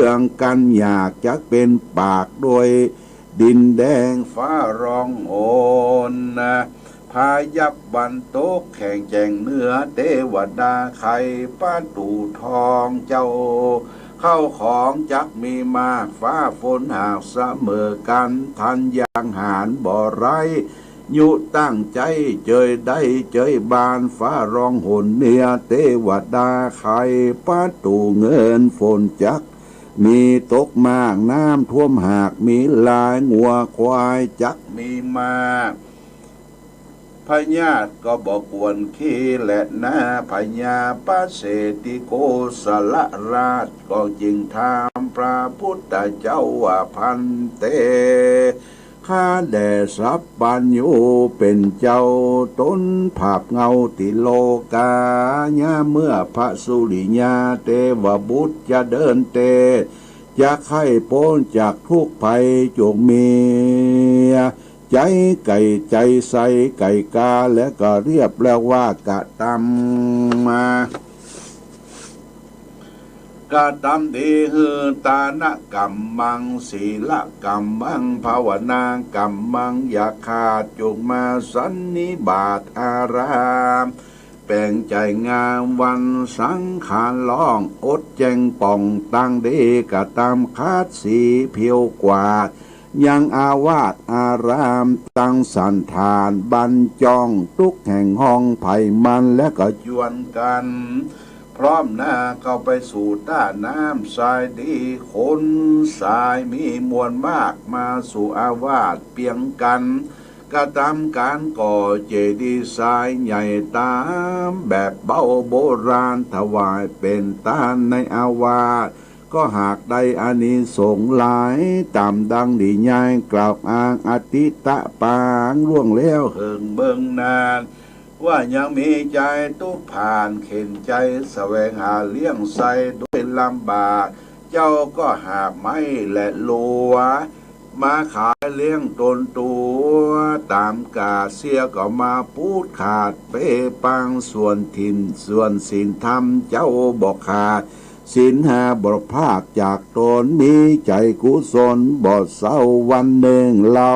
เรื่องกันอยากจะเป็นปากโดยดินแดงฟ้าร้องโอนนะพายับบันโตกแข่งแจงเนื้อเทวดาไข่ป้าตูทองเจ้าเข้าของจักมีมากฟ้าฝนหากเสมอกันทันยางหารบ่ไรยุตั้งใจเจยได้เจยบานฟ้าร้องหนเนียเทวดาไข่ป้าตูเงินฝนจักมีตกมากน้ำท่วมหากมีลายงัวควายจักมีมากพญาติก็บอกกวนขี้และหน้าพญาปเสติโกสละราชก็จึงทำพระพุทธเจ้าว่าพันเตข้าแด่สัพปัญญูเป็นเจ้าต้นภาพเงาติโลกาญาเมื่อพระสุริยาเทวบุตรจะเดินเตจะไข้พ้นจากทุกภัยจงมีใจไก่ใจใสไก่กาและก็เรียบแล้วว่ากะตำมากะตำดีฮือตานะกัมมังศีละกัมมังภาวนากัมมังอย่าขาดจงมาสันนิบาตอารามแปลงใจงามวันสังขารล่องอดแจงป่องตั้งดีกะตามคาดสีเพียวกว่ายังอาวาสอารามตั้งสันฐานบรรจองทุกแห่งห้องไผ่มันและก็จวนกันพร้อมหน้าเข้าไปสู่ต้าน้ำทรายดีคนทรายมีมวลมากมาสู่อาวาสเปียงกันกระทำการก่อเจดีย์ทรายใหญ่ตามแบบเบาโบราณถวายเป็นตานในอาวาสก็หากได้อานิสงส์หลายตามดังดียายกล่าวอ้างอติตะปางล่วงแล้วเหิงเบิ่งนานว่ายังมีใจทุกผ่านเข็นใจแสวงหาเลี้ยงใสด้วยลำบากเจ้าก็หากไม่และลัวมาขายเลี้ยงตนตัวตามกาเสียก็มาพูดขาดเปปังส่วนถิ่นส่วนศีลธรรมเจ้าบอกขาดศีลหาบทภาคจากตนมีใจกุศลบทเศร้าวันหนึ่งเรา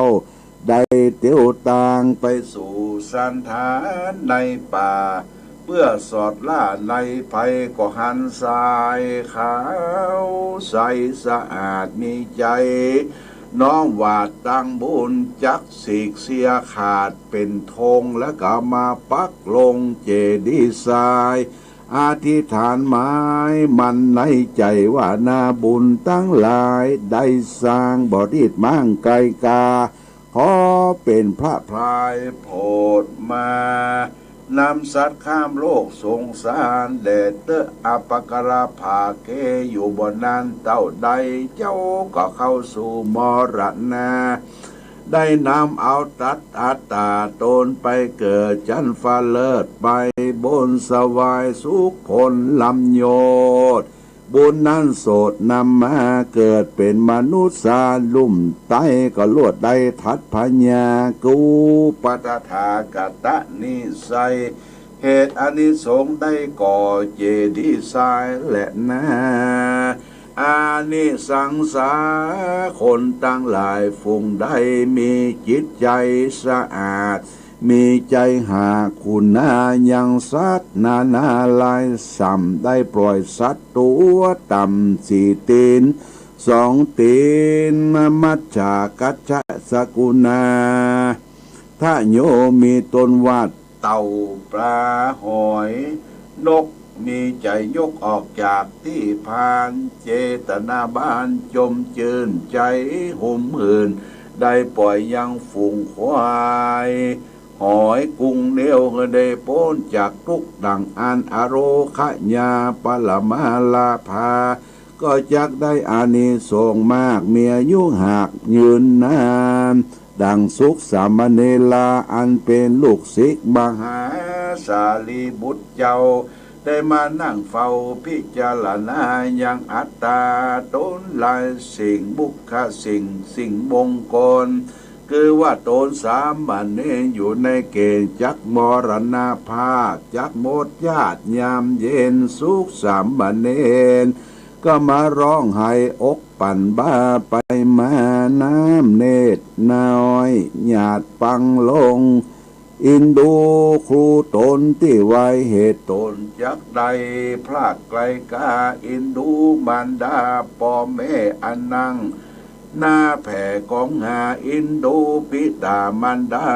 ได้เตียวต่างไปสู่สันฐานในป่าเพื่อสอดล่าในภัยก็หันสายขาวใสสะอาดมีใจน้อมวาดตั้งบุญจักสีกเสียขาดเป็นธงและก็มาปักลงเจดีย์ทรายอธิษฐานหมายมันในใจว่านาบุญตั้งหลายได้สร้างบดิษฐ์มั่งไกลกาขอเป็นพระพลายโพดมานำสัตว์ข้ามโลกสงสารแด่เตออัปกราภาเกอยู่บนนั้นเต้าใดเจ้าก็เข้าสู่มรณะได้นำเอาตัดอัตตาตนไปเกิดจันฟ้าเลิศไปบนสวายสุขผลลำโยดบุญนั้นโสดนำมาเกิดเป็นมนุษย์สาลุ่มไตก็ลวดได้ทัดพญากูปัตถากตะนิสัยเหตุอานิสงส์ได้ก่อเจดีย์ทรายและนาอานิสังสาคนตั้งหลายฟุงได้มีจิตใจสะอาดมีใจหาคุณนายังสัตว์นาลายสัมได้ปล่อยสัตว์ตัวต่ำสี่ตีนสองตีนมัจฉากัจจสกุณาถ้าโยมีตนวัดเต่าปลาหอยนกมีใจยกออกจากที่พานเจตนาบ้านจมเจินใจหุ่มหื่นได้ปล่อยยังฝูงควายหอยกุ้งเดียวได้พ้นจากทุกดังอันอโรคญาปลมาลาภาก็จักได้อานิสงส์มากเมียยุ่งหากยืนนานดังสุขสามเณลาอันเป็นลูกศิษย์มหาสารีบุตรเจ้าได้มานั่งเฝ้าพิจารณาอย่างอัตตาตนลายสิ่งบุคสิ่งมงคลคือว่าตนสามบันเนอยู่ในเกณฑ์จักมรณภาพจักหมดญาติยามเย็นสุขสามบันเน ก็มาร้องไห้อกปั่นบ้าไปมาน้ำเนตรน้อยหยาดปังลงอินดูครูตนที่ไว้เหตุตนจักใดพลาดไกลกาอินดูมารดาพ่อแม่อันนั่งหน้าแผ่กองหาอินดูปิตามันดา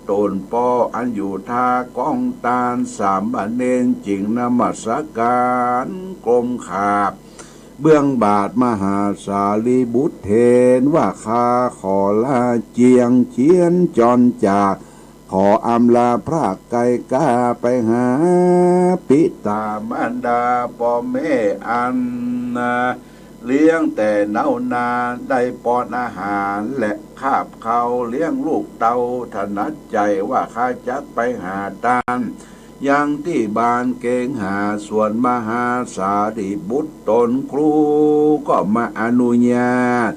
ตนปออันอยู่ทากองตาลสามเณรจิงนมัสการกรมขาบเบื้องบาทมหาสารีบุตรเทนว่าข้าขอลาเจียงเชียนจรจากขออำลาพระไก่กาไปหาปิตามารดาพ่อแม่อันเลี้ยงแต่เนานาได้ป้อนอาหารและคาบเขาเลี้ยงลูกเตาถนัดใจว่าข้าจักไปหาตานยังที่บ้านเกงหาส่วนมหาสารีบุตรตนครูก็มาอนุญาต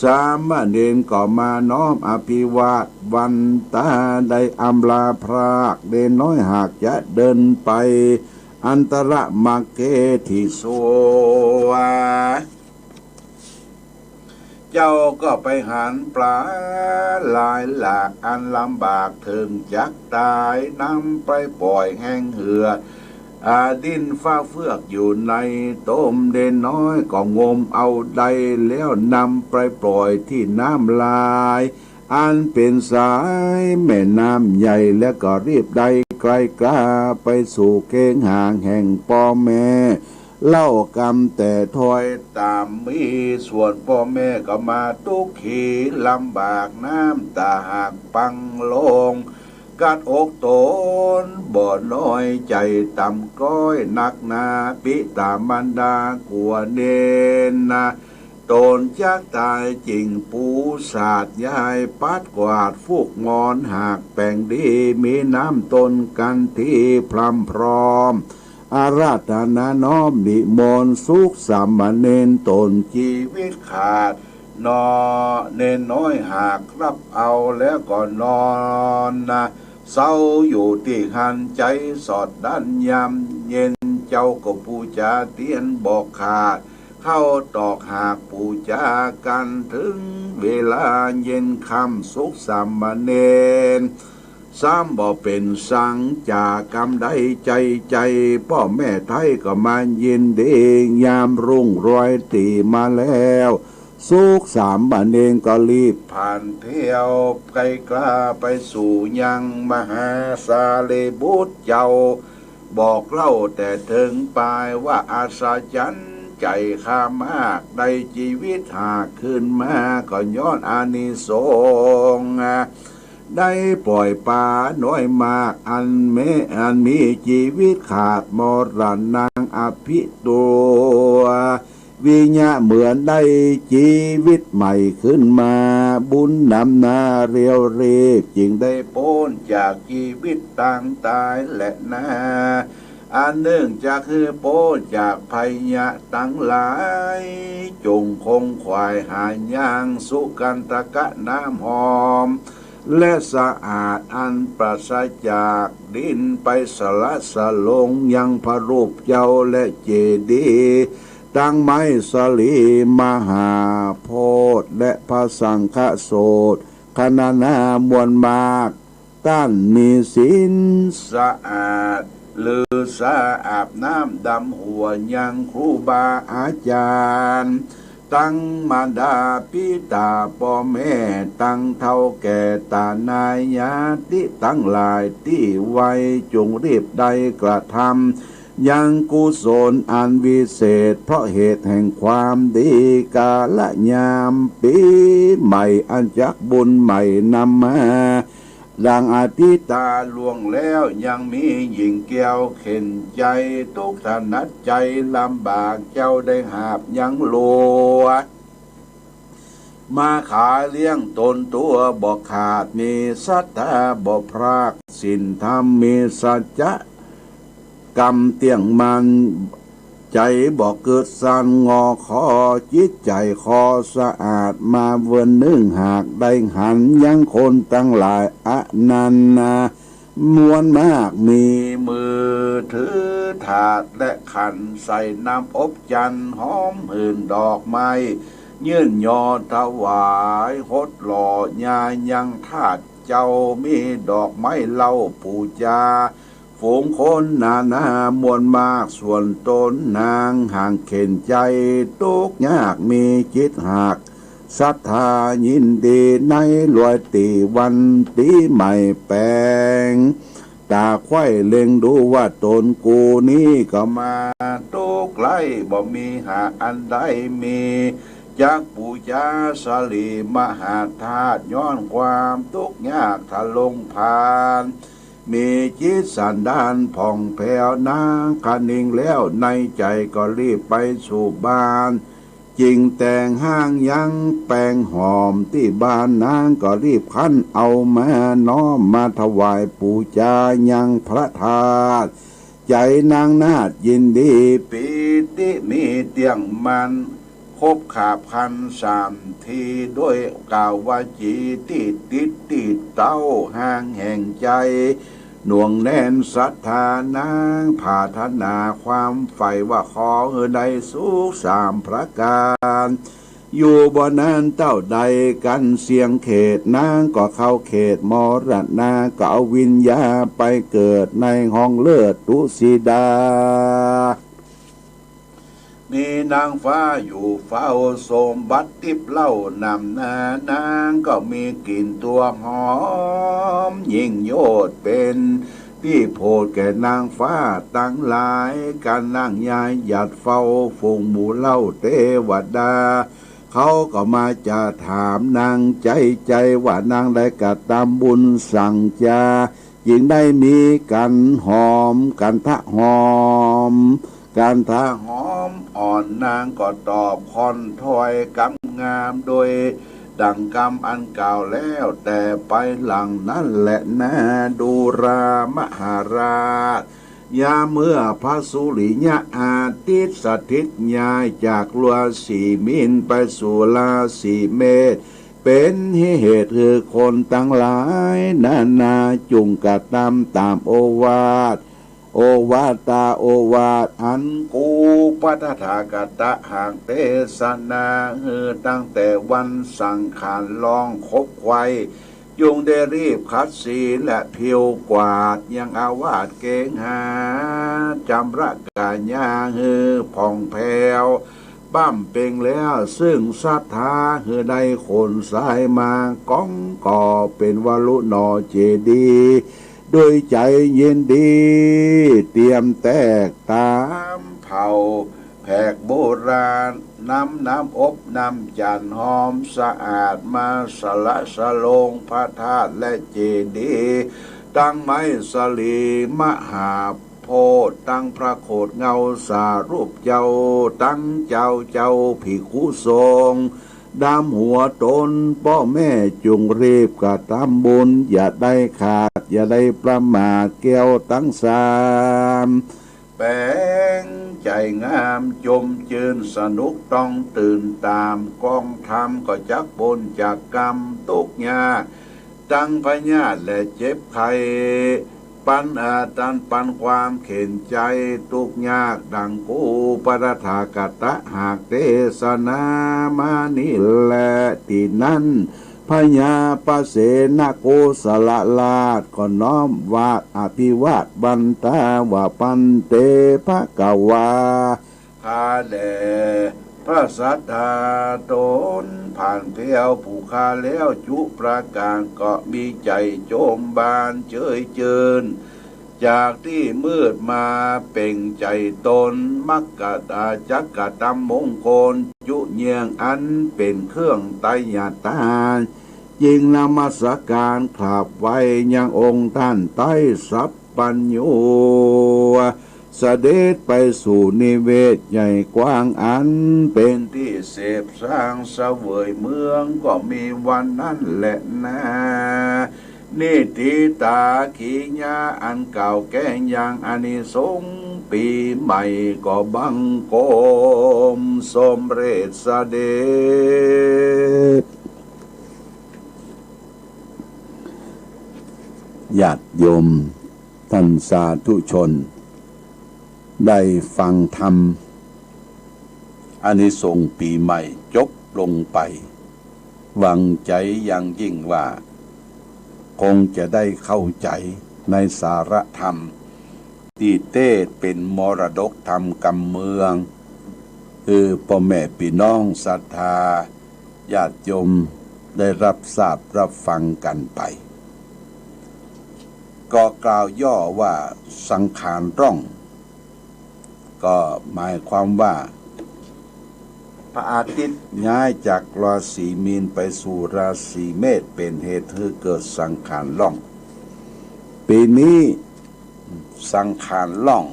สามเณรก็มาน้อมอภิวาทวันตาได้อำลาพรากเดนน้อยหากจะเดินไปอันตรมักเกทิโสเจ้าก็ไปหันปลาหลายหลากอันลำบากถึงจักตายนำไปปล่อยแห้งเหือดินฟ้าเฟือกอยู่ในต้มเด่นน้อยก็งมเอาใดแล้วนำไปปล่อยที่น้ำลายอันเป็นสายแม่น้ำใหญ่แล้วก็รีบได้ไกลกล้าไปสู่เก้งห่างแห่งพ่อแม่เล่ากรรมแต่ถอยตามมีส่วนพ่อแม่ก็มาทุกขีลำบากน้ำตาหักปังลงกัดอกตนบ่น้อยใจต่ำก้อยนักนาปิตามันดากลัวเนนนาตนจักตายจริงปูศาสตร์ยายปัดกวาดฟูกมอนหากแป่งดีมีน้ำตนกันที่พรำพร้อมอาราธนาน้อมนิมนต์สุขสามเณรตนชีวิตขาดนอเนนน้อยหากรับเอาแล้วก็นอนเศร้าอยู่ที่หันใจสอดด้านยำเย็นเจ้าก็ปูจาเตียนบอกขาดเข้าตอกหากปูจากันถึงเวลาเย็นคำสุขสามเณรซ้ำบ่เป็นสังจากกรรมใดใจพ่อแม่ไทยก็มายินดียามรุ่งรอยตีมาแล้วสุขสามเณรก็รีบผ่านเที่ยวไกลกล้าไปสู่ยังมหาสารีบุตรเจ้าบอกเล่าแต่ถึงปลายว่าอาศจรรย์ใจข้ามากได้ชีวิตหากขึ้นมาก็ย้อนอานิสงส์ได้ปล่อยปลาน้อยมากอันมีชีวิตขาดมรณนางอภิตัววิญญาเหมือนได้ชีวิตใหม่ขึ้นมาบุญนำนาเรียวเรียจึงได้พ้นจากชีวิตต่างตายและนาอันเนื่องจากคือโป้จากภัยยะตั้งหลายจงคงควายหายย่างสุกันตะกะน้ำหอมและสะอาดอันปราศจากดินไปสละสลงยังพระรูปเจ้าและเจดีย์ตั้งไม้สลีมหาโพธิ์และพระสังฆโสดคณนามวลมากต้านมีศีลสะอาดลือสะอาบน้ำดำหัวยังครูบาอาจารย์ตั้งมารดาปิตาพ่อแม่ตั้งเท่าแก่ตานายญาติตั้งหลายที่ไว้จงรีบได้กระทำยังกุศลอันวิเศษเพราะเหตุแห่งความดีกาลยามปีใหม่อันจักบุญใหม่นำมาดังอธิตาล่วงแล้วยังมีหญิงแก้วเข็นใจทุกถนัดใจลำบากเจ้าได้หาบยังโลมาขายเลี้ยงตนตัวบอกขาดมีสัตตาบอกพรากสินธรรมมีสัจจะกรรมเตียงมันใจบอกเกิดสันงอคอจิตใจคอสะอาดมาเวินนึ่งหากได้หันยังคนตั้งหลายอนันนา มวลมากมีมือถือถาดและขันใส่น้ำอบจันหอมหื่นดอกไม้ยื่นยอถวายหดหล่อยายังถาดเจ้ามีดอกไม้เล่าปูจาฝูงคนนานามวลมากส่วนตนนางห่างเข็นใจทุกยากมีจิตหักศรัทธายินดีในรวยตีวันปีใหม่แปลงตาไข่เล็งดูว่าตนกูนี้ก็มาทุกไล่บ่มีหาอันใดมีจากปูจาสลีมหาธาตุย้อนความทุกข์ยากทะลงผ่านมีจิตสันดานผ่องแผ้วนางคันนิ่งแล้วในใจก็รีบไปสู่บ้านจริงแต่งห้างยังแป้งหอมที่บ้านนางก็รีบคั้นเอามาน้อมมาถวายปูจายังพระธาตุใจนางนาฏยินดีปีติมีเตียงมันคบขาบคันสามทีด้วยกล่าวว่าจีติดเต้าห่างแห่งใจหน่วงแน่นศรัทธานางผาธนาความใฝ่ว่าขอได้สุขสามประการอยู่บ่นั้นเต้าใดกันเสียงเขตนางก็เข้าเขตมรณะก็เอาวิญญาไปเกิดในห้องเลือดตุสีดามีนางฟ้าอยู่เฝ้าสมบัติทิพย์เล่านำนางก็มีกลิ่นตัวหอมยิ่งโยดเป็นที่โพดแก่นางฟ้าตั้งหลายการนั่งยายหยัดเฝ้าฝูงหมูเล่าเทวดาเขาก็มาจะถามนางใจว่านางได้กระทำบุญสั่งจายิ่งได้มีกันหอมกันทะหอมการทาหอมอ่อนนางก็ตอบคอนถอยกำงามโดยดังกรรมอันเก่าแล้วแต่ไปหลังนั่นแหละนะดูรามหาราชยาเมื่อพระสุริยะอาทิตย์สถิตย้ายจากลัวสีมินไปสู่ราศีเมษเป็นเหตุคือคนตั้งหลายนาจุงกระทำตามโอวาทโอวาตาโอวาทอันกูปัฏฐากตะห่างเทศนาตั้งแต่วันสังขารลองคบไว้ยุงได้รีบคัดสีและเพียวกวาดยังอาวาสเกงหาจำระกาญาผ่องแผ้วบ้ามเป่งแล้วซึ่งศรัทธาได้คนสายมาก้องก่อเป็นวลุนอเจดีด้วยใจเย็นดีเตรียมแตกตามเผาแผกโบราณน้ำอบน้ำจันหอมสะอาดมาสละสะลงพระธาตุและเจดีย์ตั้งไม้สลีมหาโพธิ์ตั้งพระโคดเงาสารูปเจ้าตั้งเจ้าภิกขุสงฆ์ดำหัวตนพ่อแม่จุงรีบกระทำบุญอย่าได้ขาดอย่าได้ประมาทแก้วตั้งสามแปลงใจงามจมจืนสนุกต้องตื่นตามกองธรรมก็จักบนจากกรรมทุกยากตั้งพญาติและเจ็บไข้ปัญหาตันปันความเข็นใจทุกยากดังกูปรถากตะหากเทศนามานี่แหละที่นั้นพญาปเสนโกสละลาดก็น้อมวาดอภิวาทบันตาว่าปันเตภะกวาคาแลพระสัทธาตนผ่านเพียวผู้คาแล้วจุประการก็มีใจโจมบานเจยเจินจากที่มืดมาเป่งใจตนมักกะตาจักกะตำมงคลจุเยียงอันเป็นเครื่องไตยตายิ่งนมัสการขับไว้ยังองค์ท่านใต้สัพปัญญูเสด็จไปสู่นิเวศใหญ่กว้างอันเป็นที่เสพสร้างเสวยเมืองก็มีวันนั้นแหละนะนิติตาขีญาอันเก่าแก่ยังอานิสงส์ปีใหม่ก็บังโกมสมเร็จเสด็จ ญาติโยมท่านสาธุชนได้ฟังธรรมอานิสงส์ปีใหม่จบลงไปหวังใจอย่างยิ่งว่าคงจะได้เข้าใจในสาระธรรมที่เต้เป็นมรดกธรรมกำเมืองคือพ่อแม่พี่น้องศรัทธาญาติโยมได้รับทราบรับฟังกันไปก็กล่าวย่อว่าสังขารร่องก็หมายความว่าพระอาทิตย์ย้ายจากราศีมีนไปสู่ราศีเมษเป็นเหตุให้เกิดสังขารร่องปีนี้สังขารร่อง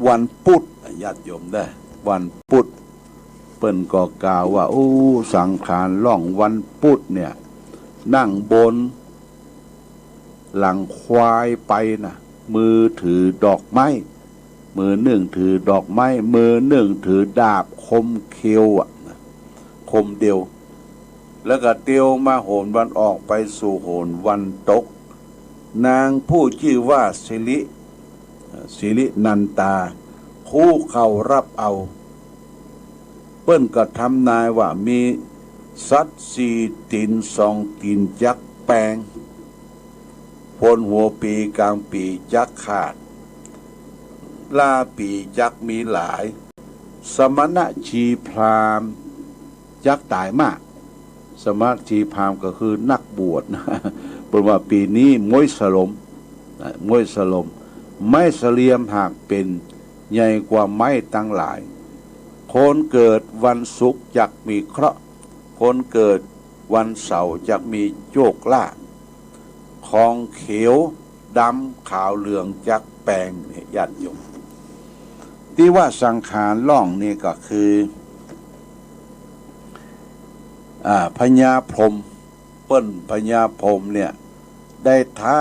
วันพุธญาติโยมได้วันพุธเปิ้นก็กล่าวว่าสังขารร่องวันพุธเนี่ยนั่งบนหลังควายไปนะมือถือดอกไม้มือหนึ่งถือดอกไม้มือหนึ่งถือดาบคมเขียวคมเดียวแล้วก็เตียวมาโหนวันออกไปสู่โหนวันตกนางผู้ชื่อว่าสิรินันตาผู้เขารับเอาเปิ้นก็ทำนายว่ามีสัตว์สี่ตีนสองตีนจักแปลงพ้นหัวปีกลางปีจักขาดลาปีจักมีหลายสมณะชีพราหมณ์จักตายมากสมณะชีพราหมณ์ก็คือนักบวชนะเป็นว่าปีนี้มวยสลมไม้เสลียมหากเป็นใหญ่กว่าไม้ตั้งหลายคนเกิดวันศุกร์จักมีเคราะห์คนเกิดวันเสาร์จักมีโชคลาภของเขียวดำขาวเหลืองจักแปลงญาติโยมที่ว่าสังขารล่องนี่ก็คือพญาพรหมเปิ้นพญาพรหมเนี่ยได้ท้า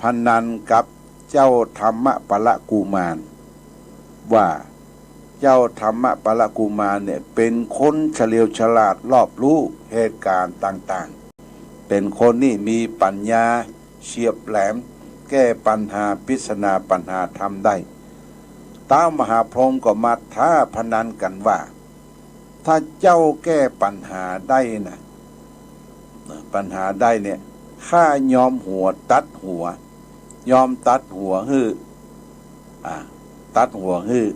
พนันกับเจ้าธรรมปละกุมารว่าเจ้าธรรมปละกุมารเนี่ยเป็นคนเฉลียวฉลาดรอบรู้เหตุการณ์ต่างๆเป็นคนนี่มีปัญญาเฉียบแหลมแก้ปัญหาพิจารณาปัญหาทำได้ท้าวมหาพรหมก็มาท้าพนันกันว่าถ้าเจ้าแก้ปัญหาได้นะปัญหาได้เนี่ยข้ายอมหัวตัดหัวยอมตัดหัวฮื้อตัดหัวฮื้อ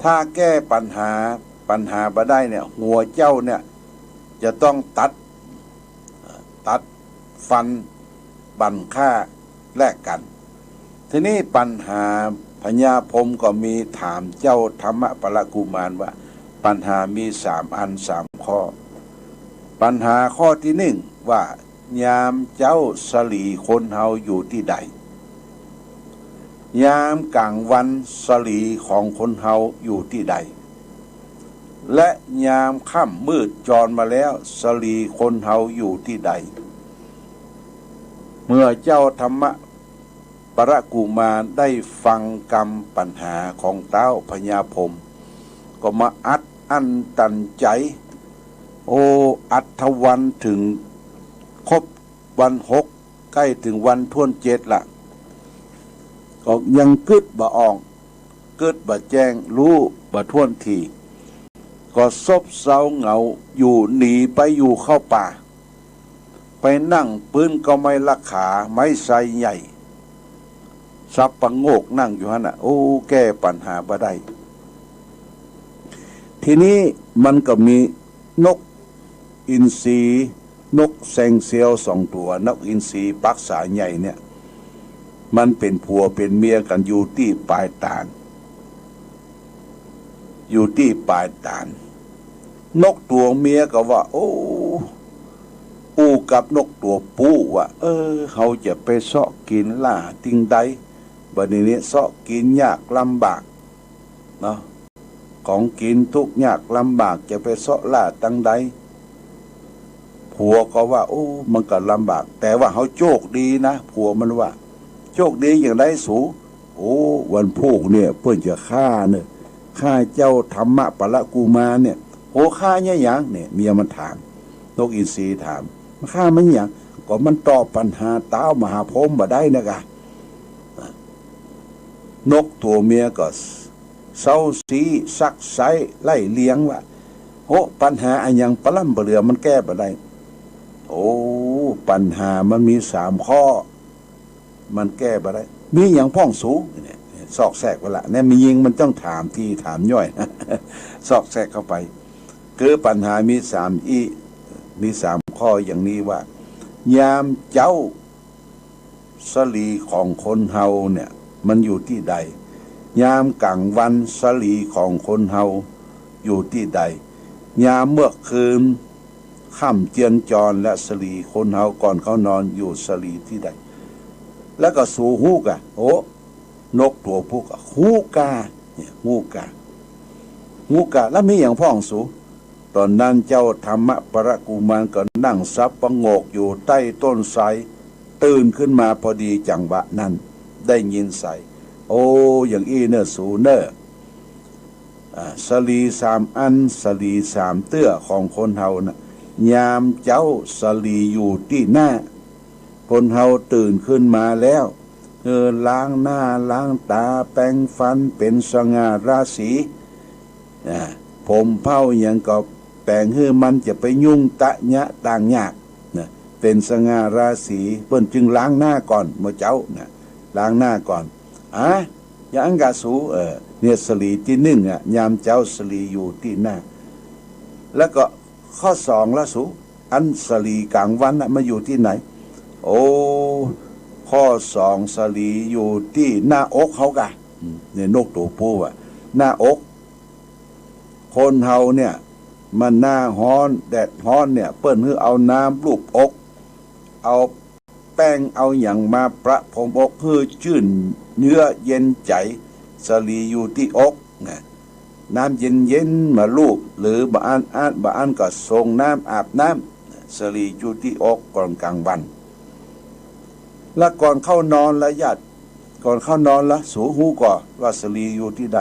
ถ้าแก้ปัญหาบ่ได้เนี่ยหัวเจ้าเนี่ยจะต้องตัดฟันบั่นฆ่าแลกกันทีนี้ปัญหาพญาพรหมก็มีถามเจ้าธรรมปละกุมารว่าปัญหามี3 ข้อปัญหาข้อที่1ว่ายามเจ้าสลีคนเฮาอยู่ที่ใดยามกลางวันสลีของคนเฮาอยู่ที่ใดและยามค่ำมืดจรมาแล้วสลีคนเฮาอยู่ที่ใดเมื่อเจ้าธรรมปละกุมารได้ฟังกรรมปัญหาของเต้าพญาพรหมก็มาอัดอั้นตันใจอัฐวันถึงครบวัน6ใกล้ถึงวันท่วน7ละก็ยังกึดบ่ออกกึดบ่แจ้งรู้บ่ท่วนทีก็ซบเซาเหงาอยู่หนีไปอยู่เข้าป่าไปนั่งปืนก็ไม่ละขาไม้ไซใหญ่สับปังโงกนั่งอยู่ฮะน่ะแก้ปัญหาบ่ได้ทีนี้มันก็มีนกอินทรีนกแซงเซียว2 ตัวนกอินทรีปักษาใหญ่เนี่ยมันเป็นผัวเป็นเมียกันอยู่ที่ปลายตาลนกตัวเมียก็ว่ากับนกตัวผู้ว่าเขาจะไปเสาะกินล่าติงใดบัดนี้เสาะกินยากลำบากเนาะของกินทุกยากลำบากจะไปเสาะล่าตั้งใดผัวก็ว่ามันก็ลำบากแต่ว่าเขาโชคดีนะผัวมันว่าโชคดีอย่างไรสูวันพุธเนี่ยเพื่อนจะฆ่าเจ้าธรรมปละกุมารเนี่ยฆ่าเนี่ยอย่างเนี่ยเมียมันถามนกอินทรีถาม ข้ามันอย่างก็มันตอบปัญหาเต้ามหาพรหมบ่ได้นะกะนกตัวเมียก็เศร้าสีซักไซไล่เลี้ยงว่าโอ้ปัญหาอันยังปล้ำเปลือมันแก้บ่ได้โอ้ปัญหามันมี3 ข้อมันแก้บ่ได้มีอย่างพ่องสูงเนี่ยซอกแซกไปละเนี่ยมียิงมันต้องถามทีถามย่อย ซอกแซกเข้าไปคือปัญหามีมี3 ข้ออย่างนี้ว่ายามเจ้าสลีของคนเฮาเนี่ยมันอยู่ที่ใดยามกลางวันสลีของคนเฮาอยู่ที่ใดยามเมื่อคืนค่ำเจียนจรและสลีคนเฮาก่อนเขานอนอยู่สลีที่ใดแล้วก็สู่ฮูกะโอ้นกตัวผู้กะฮูกาเนี่ยฮูกาแล้วมีอย่างพ่องสูตอนนั้นเจ้าธรรมปรกุมารก็นั่งซับประงกอยู่ใต้ต้นไทรตื่นขึ้นมาพอดีจังหวะนั้นได้ยินใส่โอ้อย่างอีเนอสูเนอสลี3 อันสลี3 เตื้อของคนเฮานะยามเจ้าสลีอยู่ที่หน้าคนเฮาตื่นขึ้นมาแล้วล้างหน้าล้างตาแปรงฟันเป็นสง่าราศีผมเผ้าอย่างก็แปลงให้มันจะไปยุ่งตะยะต่างยากนะเป็นสง่าราศีเปิ้นจึงล้างหน้าก่อนเมื่อเจ้านะล้างหน้าก่อนอย่างกะสูเนี่ยสลีที่1ยามเจ้าสลีอยู่ที่หน้าแล้วก็ข้อ2ละสูอันสลีกลางวันมาอยู่ที่ไหนโอ้ข้อ2สลีอยู่ที่หน้าอกเขากะเนี่ยนกตัวผู้หน้าอกคนเฮาเนี่ยมันหน้าฮ้อนแดดฮ้อนเนี่ยเปิ้นคือเอาน้ำลูบอกเอาแป้งเอาอย่างมาประพรมอกคือชื่นเนื้อเย็นใจสลีอยู่ที่อกน้ำเย็นมาลูบหรือบะอันก็ส่งน้ำอาบน้ำสลีอยู่ที่อกก่อนกลางวันแล้วก่อนเข้านอนละญาติก่อนเข้านอนละสูหูก่อนว่าสลีอยู่ที่ใด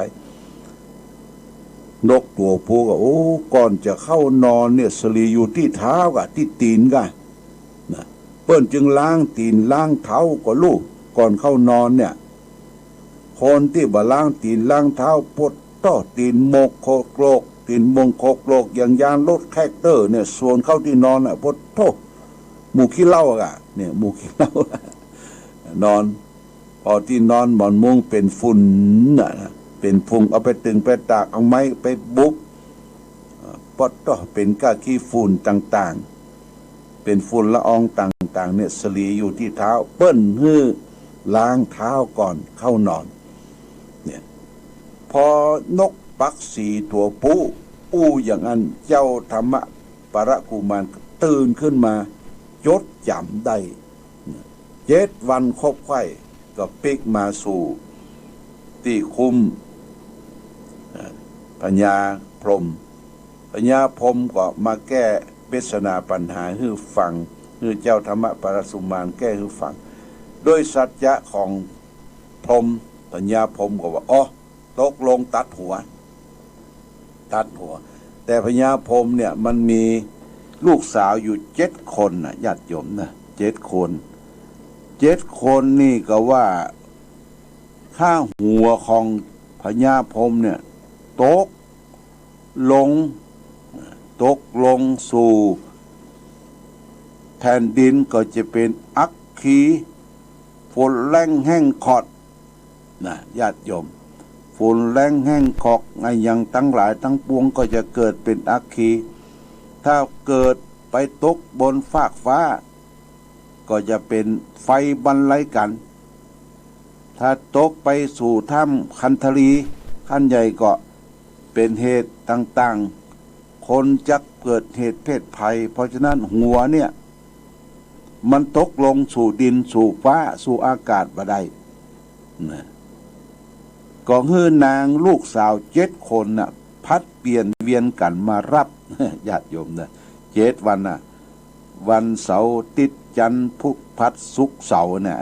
นกตัวผู้ก็โอ้ก่อนจะเข้านอนเนี่ยสลีอยู่ที่เท้ากะที่ตีนกะนะเปิ้นจึงล้างตีนล้างเท้าก็ลูกก่อนเข้านอนเนี่ยคนที่บ่ล้างตีนล้างเท้าปวดต่อตีนโมกโคโกรกตีนมงโคโกรกอย่างยานรถแคคเตอร์เนี่ยส่วนเข้าที่นอนปวดโตหมู่ขี้เหล้าอ่ะเนี่ยหมู่ขี้เหล้านอนพอที่นอนหมอนมุ้งเป็นฝุ่นน่ะเป็นพุงเอาไปตึงไปตากเอาไม้ไปบุบปอดต่อเป็นก้าขี้ฝุ่นต่างๆเป็นฝุ่นละอองต่างๆเนี่ยสลีอยู่ที่เท้าเปิ้นฮื้อล้างเท้าก่อนเข้านอนเนี่ยพอนกปักสีตัวผู้อย่างนั้นเจ้าธรรมปรกุมารตื่นขึ้นมาจดจำได้7 วันครบไข่ก็ปิกมาสู่ที่คุมพญาพรหมก็มาแก้ปริศนาปัญหาให้ฟังให้เจ้าธรรมปรสุมานแก้ให้ฟังโดยสัจจะของพรหมพญาพรหมก็ว่าตกลงตัดหัวแต่พญาพรหมเนี่ยมันมีลูกสาวอยู่7 คนนะญาติโยมนะ7 คนนี่ก็ว่าข้าหัวของพญาพรหมเนี่ยตกลงสู่แผ่นดินก็จะเป็นอัคคีฝนแรงแห้งขอดนะญาติโยมฝนแรงแห้งขอกไงอย่างทั้งหลายทั้งปวงก็จะเกิดเป็นอัคคีถ้าเกิดไปตกบนฟากฟ้าก็จะเป็นไฟบรรลัยกันถ้าตกไปสู่ถ้ำคันธลีขั้นใหญ่ก็เป็นเหตุต่างๆคนจะเกิดเหตุเพศภัยเพราะฉะนั้นหัวเนี่ยมันตกลงสู่ดินสู่ฟ้าสู่อากาศบ่ได้นะก็คือนางลูกสาว7 คนน่ะพัดเปลี่ยนเวียนกันมารับญาติโยมนะ7 วันน่ะวันเสาร์ติดจันทร์พุธพัดศุกร์เสาร์เนี่ย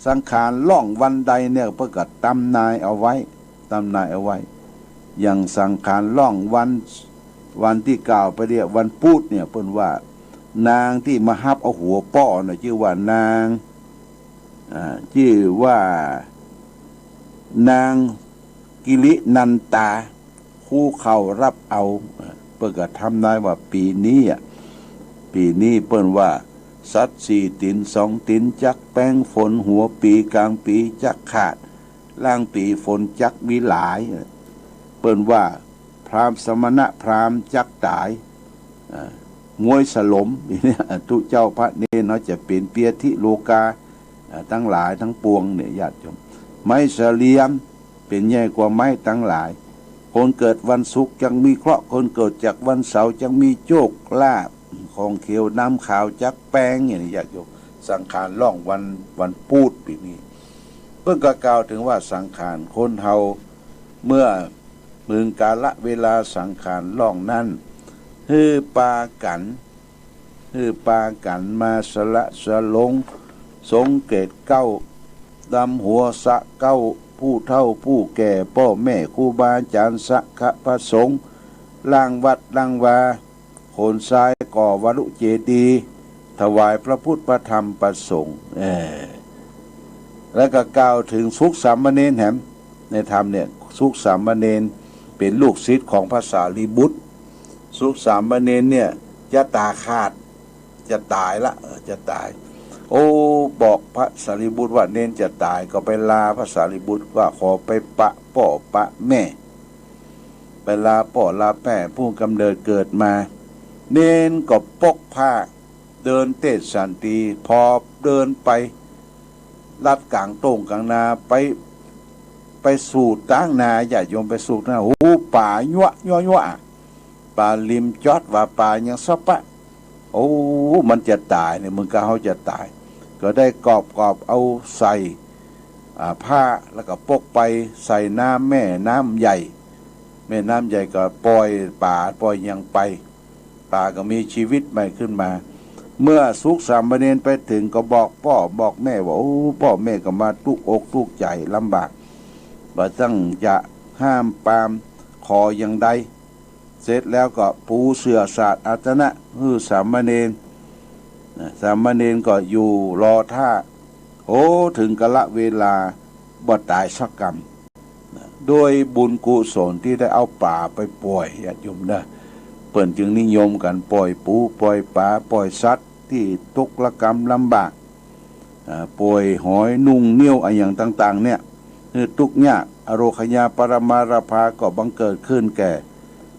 สังขารล่องวันใดเนี่ยเพื่อก็ตำนายเอาไว้อย่างสังขารล่องวันที่9ไปเรียกวันพุธเนี่ยเพิ่นว่า นางที่มาฮับเอาหัวป้อน่ะชื่อว่านางชื่อว่านางกิรินันตาคู่เขารับเอาเปิ่นก็ทำนายว่าปีนี้เปิ้นว่าสัตว์4 ติน2 ตินจักแป้งฝนหัวปีกลางปีจักขาดล่างปีฝนจักมีหลายเปิ้นว่าพราหมณ์สมณะพราหมณ์จักตายมวยสลมเนี่ยทุเจ้าพระเนรจะเป็นเปียทิโลกาทั้งหลายทั้งปวงเนี่ยญาติโยมไม้เสลียมเป็นใหญ่กว่าไม้ทั้งหลายคนเกิดวันศุกร์จังมีเคราะห์คนเกิดจากวันเสาร์จังมีโชคลาภของเขียวน้ำขาวจักแป้งอย่างนี้ญาติโยมสังขารล่องวันปูดปีนี้เพิ่งกล่าวถึงว่าสังขารคนเฮาเมื่อมึงกาละเวลาสังขารล่องนั้นฮือปากันมาสละสลงสงเกตเก้าดำหัวสะเก้าผู้เฒ่าผู้แก่พ่อแม่ครูบาอาจารย์สักขะพระสงฆ์ล่างวัดล่างวาโขนทรายก่อวรุเจดีย์ถวายพระพุทธพระธรรมประสงค์แล้วก็กล่าวถึงสุขสามเณรแหมในธรรมเนี่ยสุขสามเณรเป็นลูกศิษย์ของพระสารีบุตรสุขสามเณรเนี่ยจะตาขาดจะตายละจะตายโอ้บอกพระสารีบุตรว่าเน้นจะตายก็ไปลาพระสารีบุตรว่าขอไปปะพ่อปะแม่ไปลาพ่อลาแม่ผู้กำเนิดเกิดมาเน้นก็ปกผ้าเดินเตศสันติพอเดินไปลัดกลางโต่งกลางนาไปสู่ตั้งนาอย่าโยมไปสู่นาโอ้ป่ายั่วป่าริมจอดว่าป่ายังซะปะโอ้มันจะตายเนี่ยมึงก็เขาจะตายก็ได้กอบเอาใส่ผ้าแล้วก็ปกไปใส่น้ำแม่น้ำใหญ่ก็ปล่อยป่าปล่อยยังไปป่าก็มีชีวิตใหม่ขึ้นมาเมื่อสุขสามเณรไปถึงก็บอกพ่อบอกแม่ว่าโอ้พ่อแม่ก็มาทุกอกทุกใจลำบากบ่ตั้งจะห้ามปามขออย่างใดเสร็จแล้วก็ปูเสือศาสตร์อัตนะฮือสามเณรก็อยู่รอท่าโอ้ถึงกะละเวลาบ่ตายสักกรรมโดยบุญกุศลที่ได้เอาป่าไปปล่อยญาติโยมนะเปิ่นจึงนิยมกันปล่อยปูปล่อยปลาปล่อยสัตว์ที่ทุกข์กรรมลำบากปล่อยหอยนุ่งเนี้ยวอะไรอย่างต่างๆเนี่ยคือทุกข์ยากอโรคยาปรมาราภาก็บังเกิดขึ้นแก่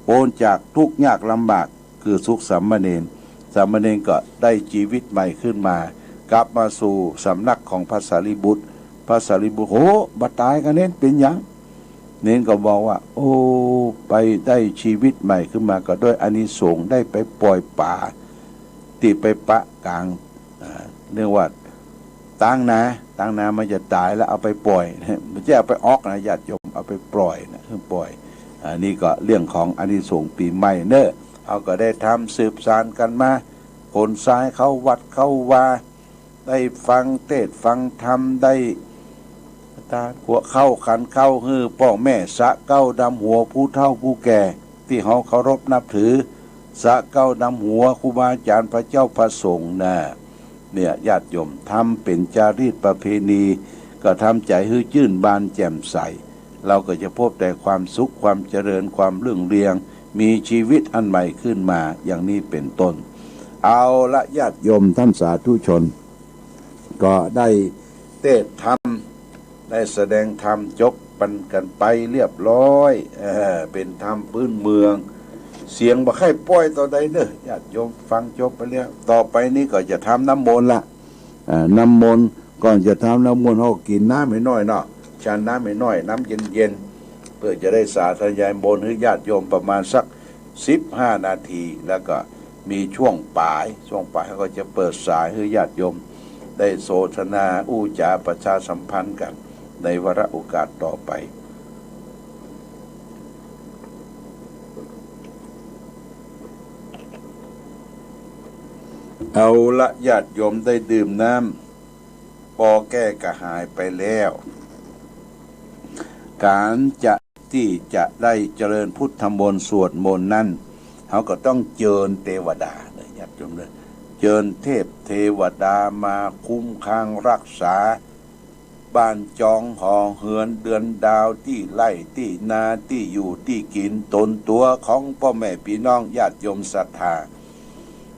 โอนจากทุกข์ยากลำบากคือสุขสามเณรก็ได้ชีวิตใหม่ขึ้นมากลับมาสู่สำนักของพระสารีบุตรโอ้บัดตายกันเน้นเป็นยังเน้นก็บอกว่าโอ้ไปได้ชีวิตใหม่ขึ้นมาก็ด้วยอานิสงส์ได้ไปปล่อยป่าที่ไปปะกลางเรียกว่าตั้งนามันจะตายแล้วเอาไปปล่อยมันจะเอาไปออกนะญาติโยมเอาไปปล่อยนะคือปล่อยนี่ก็เรื่องของอานิสงส์ปีใหม่เนอะเขาก็ได้ทำสืบสานกันมาคนซ้ายเข้าวัดเข้าวาได้ฟังเทศฟังธรรมได้ตาหัวเข้าขันเข้าฮือพ่อแม่สะเก้าดำหัวผู้เฒ่าผู้แก่ที่เขาเคารพนับถือสะเก้าดำหัวครูบาอาจารย์พระเจ้าพระสงฆ์นะเนี่ยญาติโยมทำเป็นจารีตประเพณีก็ทำใจฮือชื่นบานแจ่มใสเราก็จะพบแต่ความสุขความเจริญความเรื่องเรียงมีชีวิตอันใหม่ขึ้นมาอย่างนี้เป็นต้นเอาละญาติโยมท่านสาธุชนก็ได้เทศธรรมได้แสดงธรรมจบปันกันไปเรียบร้อยเป็นธรรมพื้นเมืองเสียงบ่ค่อยป้อยต่อใดเด้อญาติโยมฟังจบไปแล้วต่อไปนี้ก็จะทำน้ำมนต์ละน้ำมนต์ก่อนจะทำน้ำมนต์เขากินน้ำให้น้อยเนาะชานน้ำให้น้อยน้ำเย็นเพื่อจะได้สาธยายมนต์ให้ญาติโยมประมาณสัก15 นาทีแล้วก็มีช่วงปลายเขาก็จะเปิดสายให้ญาติโยมได้โสทนาอู้จาประชาสัมพันธ์กันในวาระโอกาสต่อไปเอาละญาติโยมได้ดื่มน้ำพอแก้กระหายไปแล้วการที่จะได้เจริญพุทธมนต์สวดมนต์นั้นเขาก็ต้องเจิญเทวดาเลยญาติโยมเลย เจิญเทพเทวดามาคุ้มครองรักษาบ้านจองหอเหือนเดือนดาวที่ไร่ที่นาที่อยู่ที่กินตนตัวของพ่อแม่พี่น้องญาติโยมศรัทธา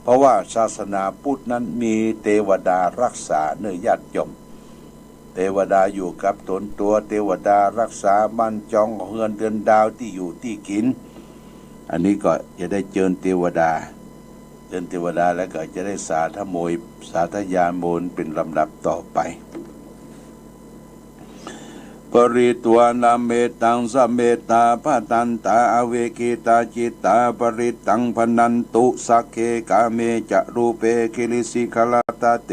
เพราะว่าศาสนาพุทธนั้นมีเทวดารักษาเนื้อญาติโยมเทวดาอยู่กับตนตัวเทวดารักษาบ้านจองหอเหือนเดือนดาวที่อยู่ที่กินอันนี้ก็จะได้เจิญเทวดาแล้วก็จะได้สาธโมยสาธยายโมนเป็นลำดับต่อไปปริตวานาเมตังสเมตาปตันตาอเวกิตาจิตตาปริตังพนันตุสักเคกาเมจะรูเปคิลิสิขลาตาเต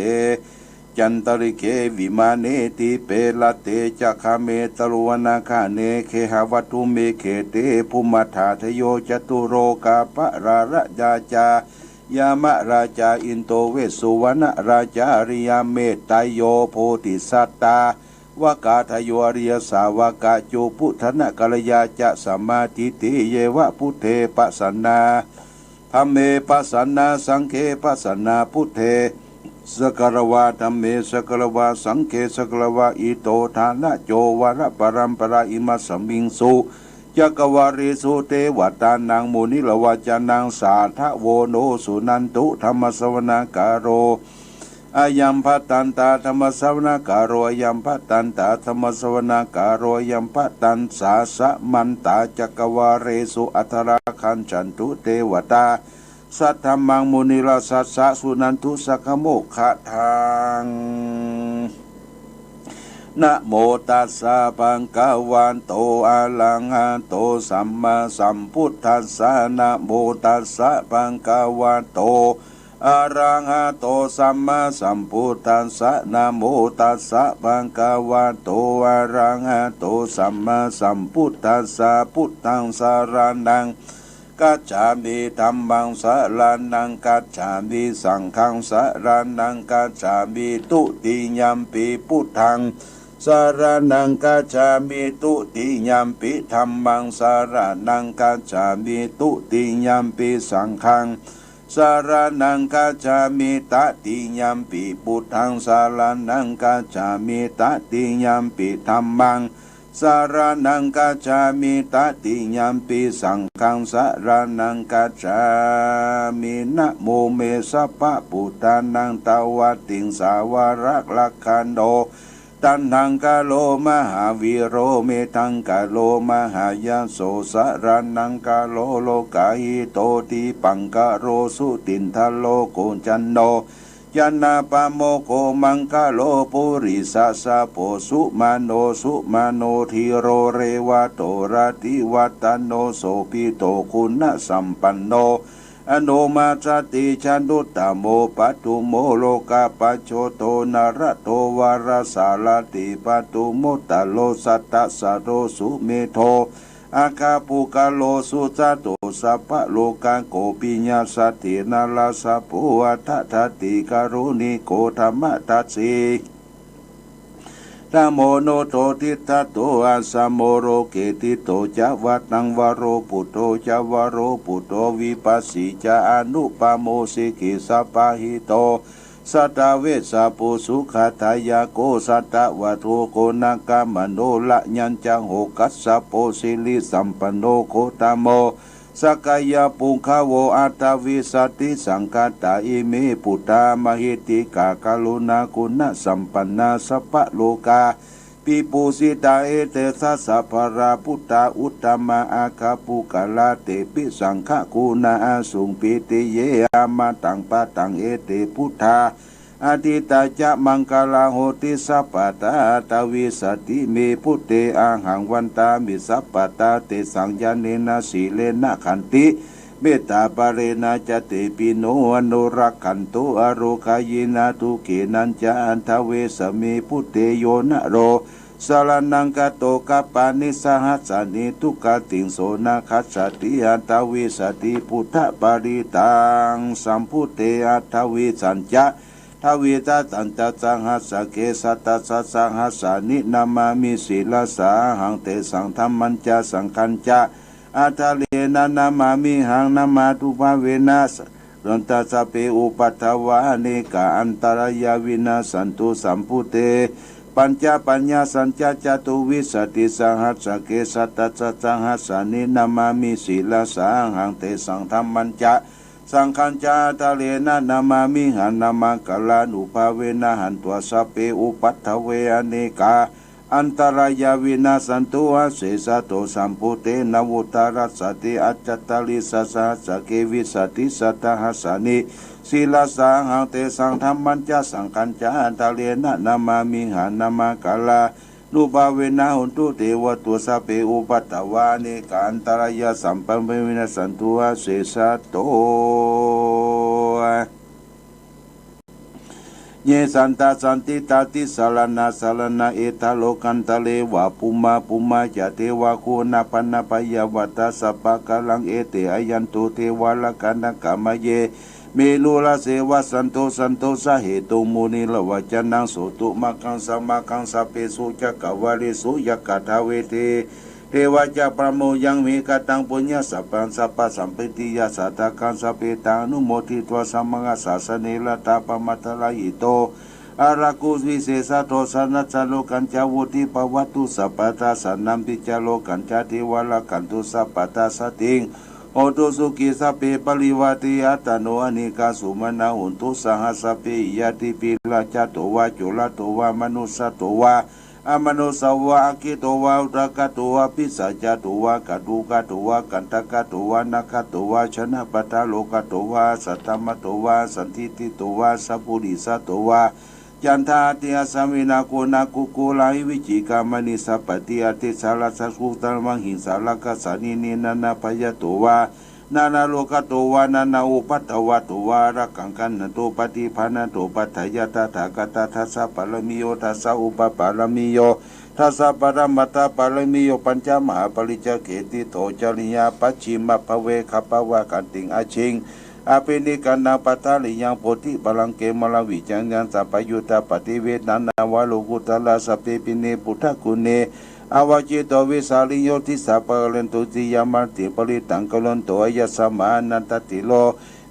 จันตริเควิมาเนติเปลเตจะคาเมตรุวนาคาเนเคหาวัตุเมเขเตภุมัฏฐาทโยจตุโรกาปะราระจาจายามะราชาอินโตเวสสุวรรณราชาอริยเมตไตโยโพธิสัตตาวกาทโยอริยสาวกาโจพุทธนะกัลยาจะสัมมาทิฏฐิเยวะพุทเทปัสสนาธัมเมปัสสนาสังเฆปัสสนาพุทเทสกรวาธัมเมสกรวาสังเฆสกรวาอิโตทานะโจวระปรัมปราอิมัสสมิงสุจักวาริสุเทวตานังมุนิลวาจานังสาทะโวโนสุนันตุธรรมสวนาการโรอายัมพัตตันตาธรรมสวนาการโรอายัมพัตตันตาธรรมสวนาการโรอายัมพัตตันสาสะมันตาจักวาเรสุอัทราคันจันตุเทวตาสัทธมังมุนิลาสัสสะสุนันทุสักขโมขะทังนะโมตัสสะภะคะวะโตอะระหะโตสัมมาสัมพุทธัสสะนะโมตัสสะภะคะวะโตอะระหะโตสัมมาสัมพุทธัสสะนะโมตัสสะภะคะวะโตอะระหะโตสัมมาสัมพุทธัสสะพุทธังสรณังกัจฉามิธัมมังสรณังกัจฉามิสังฆังสรณังกัจฉามิตุติยัมปิพุทธังสรณังกัจฉามิตุติยัมปิธัมมังสรณังกัจฉามิตุติยัมปิสังฆังสรณังกัจฉามิตติยัมปิพุทธังสรณังกัจฉามิตติยัมปิธัมมังสารนังกัจฉามิตติยัมปิสังฆังสารนังกัจฉามินะโมเมสัพพะพุทธานังตวัตติงสาวรักลักขันโดตัณหังกะโลมหาวิโรเมตังกะโลมหายาโสสารนังกะโลโลกาหิโตติปังกะโรสุตินทโลโกจันโนยานาปโมโคมังคะโลปุริสัสสะโพสุมาโนทิโรเรวะโตระติวัตโนโสปิโตคุณสัมปันโนอโนมาสติชันดุตตโมปัตุโมโลกาปโชโตนรโตวารสาลติปัตุโมตโลสัตตสะโรสุเมโทอาคาปุกาโลสุจโตสัพพะโลกังโกปิญญาสตินาลาสัพพุอัฏฐติการุณิโกธรรมทัสสินะโมโนโตทิตโตอาสมโมโรเกติโตจาวัตังวโรปุตโตจาวโรปุตโตวิปัสสิจาอนุปโมสิกิสัพพะหิโตสัตเวสาปุสุขทายาโกสัตวัตโโกนากามโนละยัญจังโหกัสสะโพสิลิสัมปันโนโคตโมสักยาปุขโวอัตวิสติสังคตาอิเมปุตตามหิติกากาลุณาคุณสัมปันนาสัพพะโลกาปิปุสิตาเอเตสัสสะภราพุทธาอุตตมะอาคาปุกาลาเตปิสังฆคุณาสุงปิติเยอามาตังปะตังเอเตพุทธาอธิตาจะมังคลาโหติสัพพตาตวิสติเมพุทเตอาหังวันตามิสัพพตาเตสังยาเนนะสีเลนะขันติเมตตาปเรนะจเตปิโนอนุรักขันตุอโรคายนาทุเกนัญจาอันทเวสเมพุทเตโยนะโรสารนังกโตกปานิสหัสสานิทุกขติงโสนาคัสสติอันทวิสติพุทธปริตังสัมพุทเตอัทวิสัญจะทวีตาตันตสังหัสสะเกสัตตสัสังหัสสานินามามิศีลสาหังเตสังธรรมัญจสังคัญจะอัตเลนะนามามิหังนามาตุภาเวนัส รันตาสเปอุปัฏฐวาเนกาอันตรายาวินาสันตุสัมพุเตปัญจปัญญาสัญจจตุวิสติสังหัสสเกสัตตสังหัสสานินามามิศีลสังหังเตสังธรรมัญจะสังขัญจาตะเลนะนามามิหันนามังกลานุภาเวนะหันตัวสเปอุปัฏฐเวอเนกาอันตรายาวินาสันตุอาเสสะโตสัมพุเตนะวุตารัสสติอัจจตลิสัสสะเกวิสติสัตตหัสสานิศีลสังหังเตสังธรรมัญจสังขัญจาตะเลนะนามามิหันนามังกลานุภาเวนะหุนตุเทวตุสเปอุปัฏฐวาเนกาอันตรายาสัมปัมเปวินาสันตุอาเสสะโตเยสันตาสันติตาติสารนาสารนาเอตาโลกันตะเลวะปุมาปุมาจะเทวะโคนาปนาปยาวัตตาสัปปะกาลังเอเตอายันตุเทวะละกันกามเยเมลุลาเสวะสันโตสันโตสะเหตุมุนิละวะจันนังโสตุมะกังสมะกังสัพเพสุจักกวาลิสุยักขทาเวเทเทวะจะปรโมยังมีกตังปุญญาสัพพังสัพพะสัมปติยาสัตตะคังสัพเพตานุโมทิตวสัมมังสาสเนละตาปมัตตลายิโตอารากุสวิเศษโทสันนัจโลกันจาวุติปวัตตุสัพพะตาสันนัมปิจโลกันจาติวะละกันตุสัพพะตาสติงโอตุสุกิสัพเพปริวาติอัตโนอนิกาสุมาณาหุนตุสังหสัพเพยะติปิลาจโตวะจุลโตวะมนุสโตวะอมโนสาวะอคิโตวะอุตกะโตวะปิสัจจโตวะกัตุกะโตวะกันตะกะโตวะนักะโตวะชนะปตะโลกะโตวะสัตตมะโตวะสันทิติโตวะสัพพุริสะโตวะจันทาติอาสามินาโกนาคุโกลาหิวิจิกามณิสัพปติอาติสารัสสุตัมังหิสาลกัสสานิเนนานาปยโตวะนานาโลกโตวานานาอุปัตตวะโตวารักขังกันโตปฏิภาณโตปัฏฐายตถาคตทัสสะปรมิโยทัสสะอุปปารมิโยทัสสะปรมัตถปรมิโยปัญจมหาปริจเกติโตจริยาปัจฉิมภเวคปวะกันติงอาชิงอาเปนิกันนาปัตตาลิยังโพธิบาลังเกมลาวิจังยันสัพพยุตตาปฏิเวทนานาวาโลกุตลาสัพเพปิเนปุถะกุเนอาวาจิตวิสาลิโยทิสัพพะเลนตุติยามันติปริตังกลนโตยสมานันตติโล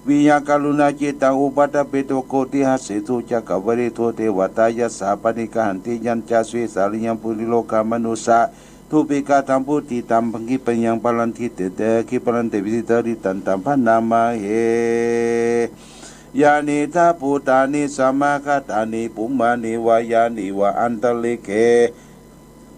วิญญาณกรุณาจิตังอุปัฏฐเปโตโกติหัสสิตุจักวริโทเทวตายสาปนิกหันติยัญจาสวิสาลิยังปุริโลกามนุสะทุปิกาธรรมพุติตัมปังกิปัญญังปลันทิเตเตกิปลันเตวิสิตริตันตัมพันนามาเหยานิทาปุตานิสัมมาคตานิปุมานิวายานิวะอันตลิเก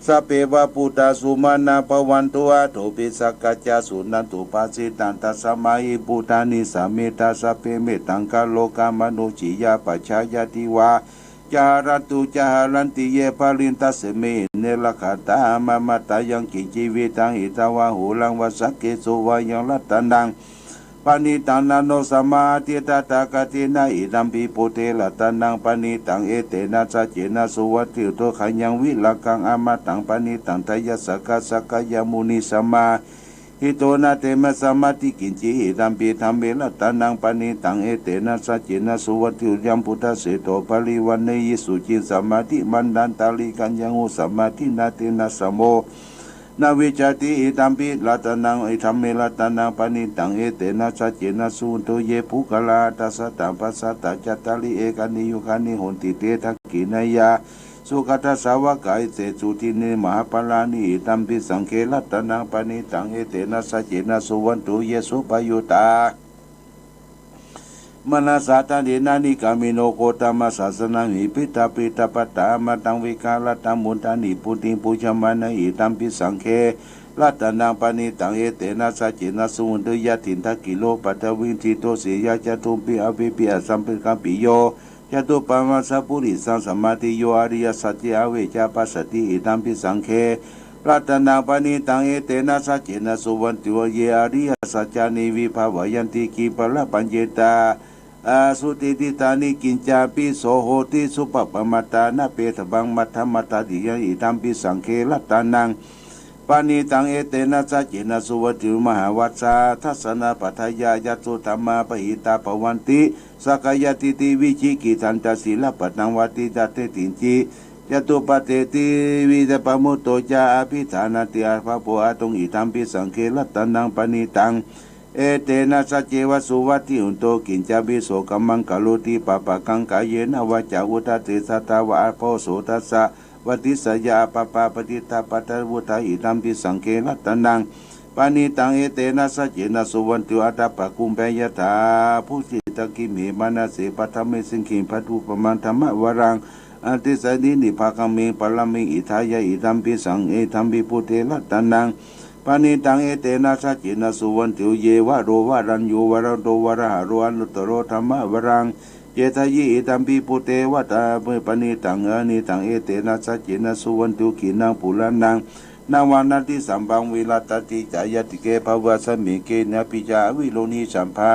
สัพเพวะปุตตาสุมาณาภวันตุอาโตปิสักกัจจาสุนันตุปัสสิตันตัสมาหิปุตานิสัมเมตตาสัพเพเมตังกาโลกามนุจิยาปัจฉายติวาจารัตุจารันติเยภลินตัสเมเนลคาตามามาตายังกิจิวิตังอิตาวะหูลังวสักเกโสวายังลัตตันังปานิตังนาโนสมาธิตตากตินาอิดัมปิโปเตลัตตันังปานิตังเอเตนะสัจเจนะสุวัติโตขันยังวิลักังอามาตังปานิตังทายสกะสกยมุนิสมาหิโตนาเตมะสมาธิกินจิอิดัมปิธรรมเบลัตตันังปานิตังเอเตนะสัจเจนะสุวัติยัมพุทธเสโตปริวันเนยิสุจินสมาธิมันดันตาลิกันยังอุสมาธินาเตนะสมโมนาวิจติอิตัมปิลัตนังอิธรรมเมลัตนังปณิตังเอเตนะสัจเจนะสุนโตเยภุกลาตัสสะตัมปัสสะตะจัตตาลิเอกานิยุคานิโหติเตทักขินายาสุขทัสสาวกายเสสุทิเนมหาปลานิอิตัมปิสังเขลัตนังปณิตังเอเตนะสัจเจนะสุวันตุเยสุปยุตามนาสาตาเดนานิกามิโนโคตามาศาสนาหิปิตาปิตาปตามาตังวิกาลตังมุตานิปุติปุจมานะอิตัมปิสังเคลัตนังปานิตังเอเตนะสัจเจนะสุวนตุยะตินทกิโลปัตวินทิโตเสยะจตุปิอภิปิอสัมปิกัมปิโยจตุปมาสัพพุริสังสมาติโยอริยสัจเจอเวจาปัสสติอิตัมปิสังเครัตนังปานิตังเอเตนะสัจเจนะสุวันตุเยอริยสัจจานิวิภาวยันติกิปะละปัญเจตาสุติติตานิกินจาปิโสโหติสุปปมัตตานาเปตบังมัทธมัตตาดิยังอิตัมปิสังเคลัตตานังปานิตังเอเตนะสัจเจนะสุวัติมหาวัสสาทัสนาปัทยายะสุธรรมาปหิตาปวันติสักยติติวิชิกิทันตศีลปตังวัติตัตเตตินจิจตุปเตติวิเดปมุตโตจาอภิธานาติอาภาโพอาตุงอิตัมปิสังเคลัตตานังปานิตัง เอเตนะสัจเจวสุวัติอุนโตกินจาบิโสกัมมังกะโลติปะปะกังกายเยนะวะจาวุตเตสัตตาวะอโพโสตัสสะวัติสยาปะปะปฏิตาปัตตวุตาอิตัมปิสังเกรัตนังปานิตังเอเตนะสัจเจนะสุวันติอัตตปะกุมเปยถาผู้สิตะกิมิมานะเสปัทเมสิงคิพัทุปมันธรรมวรังอันติสดินิภาคังเมปะละเมอิทายะอิตัมปิสังเอตัมปิปุเตรัตนังปานิตังเอเตนะสัจเจนะสุวันติเยวะโรวะรัญโยวะระโตวะระหะโรอนุตตโรธรรมวรังเจตยิอิตัมปิปุเตวะตาเมปณิตังอนิตังเอเตนะสัจเจนะสุวันติขีนังปุลานังนาวานาติสัมปังวิลาตติจายติเกภวะสมิเกนะปิจาวิโลนิสัมภา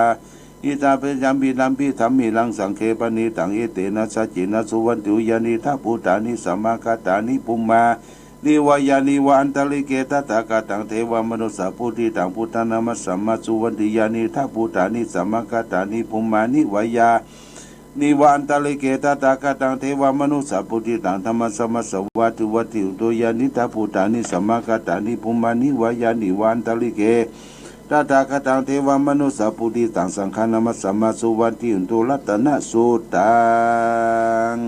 อิตาเปจัมปิลัมปิธรรมิลังสังเคปนิตังเอเตนะสัจเจนะสุวันติยานิทัพพุตานิสัมมาคตานิปุมมานิวายานิวะอันตลิเกตตากาตังเทวมนุสสะพุทธิตังพุทธานามัสสัมมาสุวันติยานิทัพพุตานิสัมมาคตานิปุมมานิวายานิวันตะลิเกตตากาตังเทวมนุสสะปุติตังธรรมสมัสสวัตุวัติอุโตยานิทัพพุตานิสัมมาคตานิปุมมานิวายานิวันตะลิเกตถาคตังเทวมนุสสะปุติตังสังฆานามัสสัมมาสุวันติอุโตรัตนะสุตัง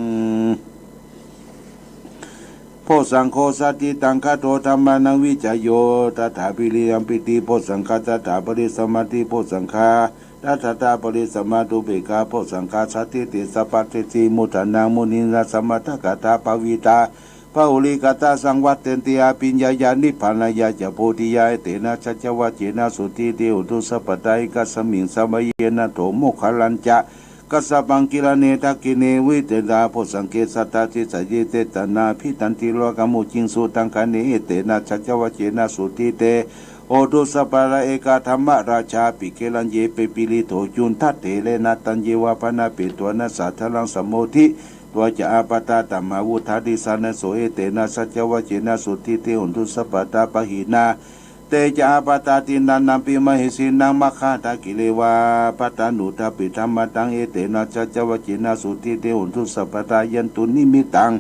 โพสังโฆสัตติตังคโตธรรมานังวิจโยตถาปิริยัมปิติโพสังฆตถาปริสมาธิโพสังฆาตัทตาปริสมาตุเบกาโพสังฆาสัตติติสัพพะเทติมุตตานังมุนินาสมัตตกตาภวิตาภะอุลิกตาสังวัตเตนติอาปิญญานิพพานายาจะโพธิยาเตนะชัจวัจเจนะสุติเตอุตุสัพพไตกัสมิงสมัยเยนะโถโมคคัลลัญจะกัสสปังกิลเนทักกิเนวิเตดาโพสังเกสัตตาทิสเยเตตนาพิตันติโลกามุจิงสุตังคะเนเตนะชัจวัจเจนะสุติเตโอตุสปาระเอกาธรรมราชาปิเกลันเยเปปิลิโตจุนทัตเตเลนะตันเยวาปนาปิตัวนัสสะทลังสมโมทิตัวจะอาปตาตัมมาวุธาดิสานโสเอเตนะสัจวะเจนะสุติเตหุนทุสปตาปะหินาเตจะอาปตาตินันนัมปิมหิสินังมะคาตากิเลวาปตานุทาปิธรรมตังเอเตนะสัจวะเจนะสุติเตหุนทุสปตายันตุนิมิตัง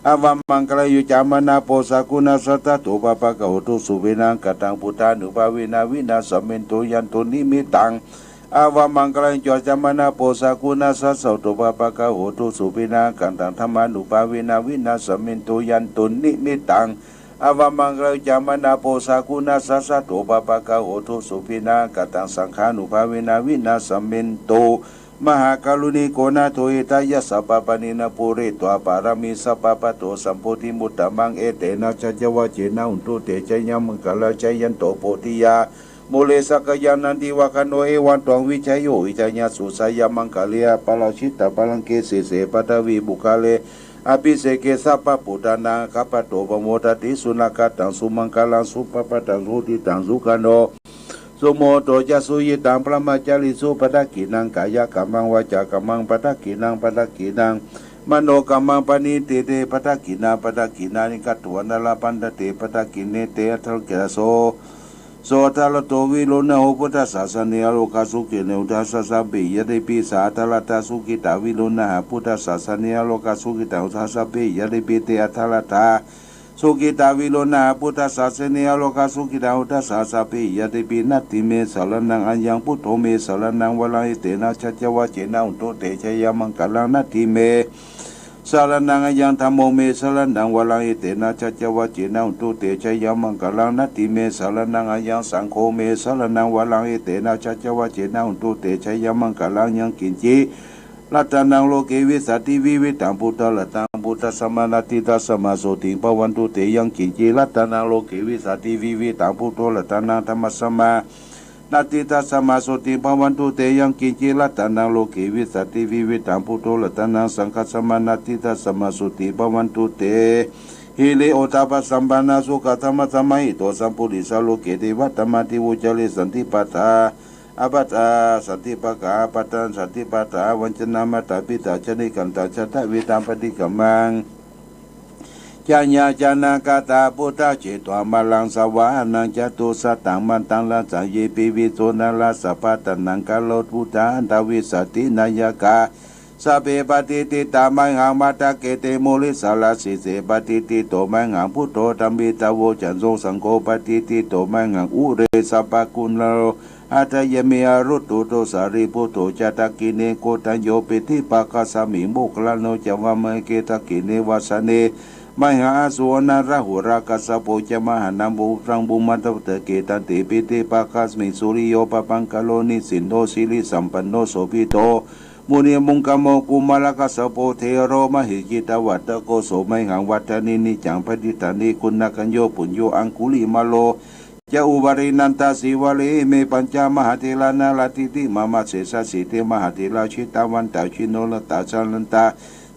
อวัมมังคลายุจามนาโปสกุณาสัตตโตปะปะกะโหตุสุเวนังกตังพุทธานุภาเวนะวินาสเมนโตยันตุนิมิตังอวัมมังคลายุจามนาโปสกุณาสัตโตปะปะกะโหตุสุเวนังกตังธรรมานุภาเวนะวินาสเมนโตยันตุนิมิตังอวัมมังคลายุจามนาโปสกุณาสัตโตปะปะกะโหตุสุเวนังกตังสังฆานุภาเวนะวินาสเมนโตมหากรุณีโกนาโทอิตายะสัพปะนินาปุเรตวาปารามิสัพปะโตสัมโพธิมุตตะมังเอเตนะชัจวะเจนะอุนตุเตชะยัมมังกะละชัยยันโตโพธิยาโมเลสักยานันติวะคันโนเอวันตองวิชัยโยวิจัยญาสุสายามังกะเลียปะราชิตะปะลังเกเสเสปะทวีบุคาเลอภิเสเกสัพพะปุตตานาคัปปะโตปโมทติสุนักตังสุมังคลังสุปปะตังสุติตังสุขันโนสุโมโตจะสุยิตังพระมาจาริสุปะทะกินังกายกัมมังวาจากัมมังปะทะกินังปะทะกินังมโนกัมมังปณิเตเตปะทะกินาปะทะกินานิกัตถวนาลาปันเตปะทะกิเนเตอัตถเกโสโสทัลโตวิโลนะโหพุทธศาสนาโลกาสุเกเนอุทัสสะเบยเดปิสาทัลตาสุกิตาวิโลนะพุทธศาสนาโลกาสุกิตาอุทัสสะเบยเดปิเตอัทัลตาสุกิตาวิโลนาพุทธศาสนาโลกาสุกิตาอุทัสสะสัพเพยติปินัตติเมสารนังอัญญังพุทโธเมสารนังวลังเตนะชัจวะเจนะอุโตเตชยมังกลังนัตติเมสารนังอัญญังธัมโมเมสารนังวลังเตนะชัจวะเจนะอุโตเตชยมังกลังนัตติเมสารนังอัญญังสังโฆเมสารนังวลังเตนะชัจวะเจนะอุโตเตชยมังกลังยังกินจิลัตตังโลเกวิสัตติวิวิตังพุทธลัตตังพุทธสมานาติตัสมาโสติปวันตุเตยังกินจิลัตตังโลเกวิสัตติวิวิตังพุทธลัตตังธรรมสมานาติตัสมาโสติปวันตุเตยังกินจิลัตตังโลเกวิสัตติวิวิตังพุทธลัตตังสังฆสมานาติตัสมาโสติปวันตุเตฮิเลโอตาปัสสัมปนาสุขธรรมสมัยโตสัมปุริสโลเกเทวตมติวุจเลสันติปัฏฐาอาปัตตาสันติปะกาปัตตันสันติปัฏฐาวัญชนามาตาปิตาชนิกันตาชะทะวิตามปฏิกัมมังจาญาจานากาตาพุทธเจตวามาลังสวานังจตุสัตตังมันตังลาสาเยปิวิโสนาลาสปัตตนังกาโลพุทธาอันตวิสตินายกาสัพเพปฏิติตามังหังมาตะเกเตโมลิสาลาสิเสปฏิติโตมังหังพุทโธธัมมิตาโวจันโซสังโฆปฏิติโตมังหังอุเรสัพพะกุณโล อาตยเมอรุตุโตสารีปุโตจตกิเนโกตัญโยปิธิปากาสามิมุคลาโนจวามะเกตกิเนวาสเนมหาสุวรรณราหุรากัสสะโพจมหานัมบุรังบุมัตตะเกตันติปิติปาคัสมิสุริโยปปังกโลนิสินโนสิริสัมปันโนโสภิโตมุนีมุงกโมกุมาลกัสสะโพเทโรมหิจิตวัตตะโกโสมหังวัตนินิจังปฏิตานิคุณักัญโยปุญโยอังคุลิมาโลจะอุบารินันตาสิวะเลเมปัญจมหาเทลานาลาติติมามาเสสสิเทมหาเทลาชิตาวันตาชิโนลตาจันตา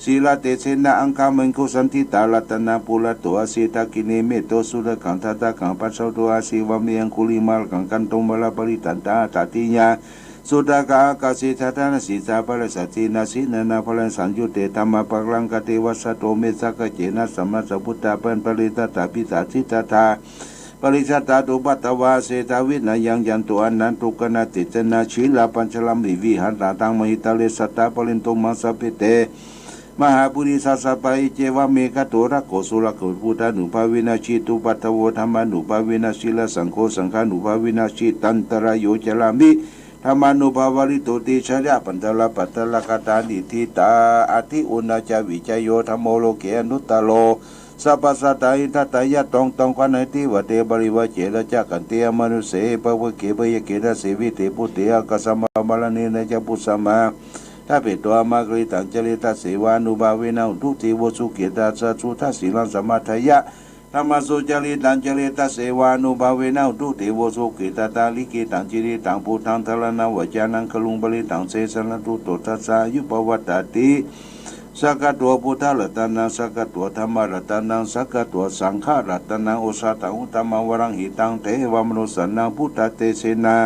ศิลาเตเสนาอังคามังคุสันติตาลตนาปุระตัวสิตากิเนเมโตสุรขังทัตตะขังปัสสาวตัวสิวะเมียงคุลิมาลขังกันตมบาลปริตันตาตติญาสุดากาอากาศิทัตนาสิสาภรสัตตินาสินานาภลังสัญญุเตธรรมปักลังกเทวสัตโตเมสักเจนะสัมมาสัพพุทธาเปนปริตตาปิสาสิตตาปริชัตตาตุปัตตวาเสตาวินายังยันตุอนันตุกนาติเจนะชิลาปัญชลัมวิวิหันตาตังมหิตาเลสัตตาปรินตุมัสสะเปเตมหาปุริสัสสะปะอิเจวะเมฆะโตระโกสุระโกพุทธานุภาวินาชิตุปัตตโวธรรมานุภาวินาชิลสังโฆสังฆานุภาวินาชิตันตรายโยจลามิธรรมานุภาวริโตติชยะปันตละปัตตละกตานิทิตาอธิอุณาจาวิจโยธรรมโมโลเกอนุตตโลสัพพสัตตาอิทัตตายะตองตองกันติวเตบริวะเจระจักขันเตมนุเสปะวะเกปยะเกระเสวิเตปุเตอะกัสสมะมะละเนนะจะปุสมาถ้าเป็นตัวมากริตังเจริตาเสวานุภาเวนะทุติวสุเกตาสัสุทัสสิลังสมัทยะธรรมสุจริตังเจริตาเสวานุภาเวนะทุติวสุเกตาตาลิกิตังจิริตังพุทธังทรณวจานังคลุงบริตังเสสนะตุโตทัสสายุปวัตตติสักกะตัวพุทธรัตนังสักกะตัวธรรมรัตนังสักกะตัวสังฆรัตนังโอสาตังอุตตมวรังหิตังเทวมนุสันนังพุทธเตเสนา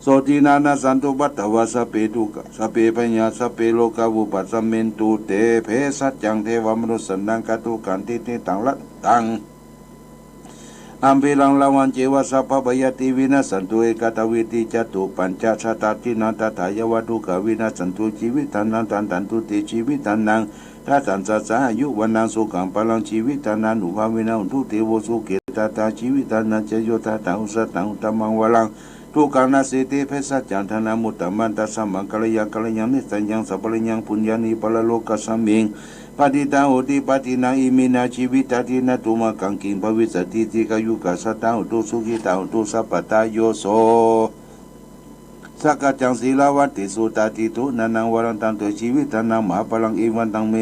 โสตินานาสันตุบัตตวาสเปตุกะสเปปัญญาสเปโลกาวุปัสสเมนตุเตเพสัจจังเทวมนุสันนังกตุกันติเตตังละตังอัมพิลังลาวันเจวะสัพพะยติวินาสันตุเอกตวิติจตุปัญจชาตาตินันตถายวัตุกวินาสันตุชีวิตันนันตันตันตุติชีวิตันนังถ้าสันสัสสายุวันนังสุขังพลังชีวิตันนันอุภาวินาทุติโวสุเกตตาชีวิตันนันเจโยตาตังอุสตังอุตมังวลังทุกขานาสิติเพสัจจันทนามุตตมันตัสสะมังกัลยังนิสัญญังสัพพะยังปุญญานิปะละโลกัสสมิงปฏิตาโหติปฏินาอิมินาชีวิตาตินาตุมากังกิงภวิสติติกายุกัสสตาหุตุสุขิตาหุตุสัพพตาโยโสสักกัจจังศีลาวัติสุตาติตุนันวรันตันตุชีวิตานังมหาพลังเอวันตังเม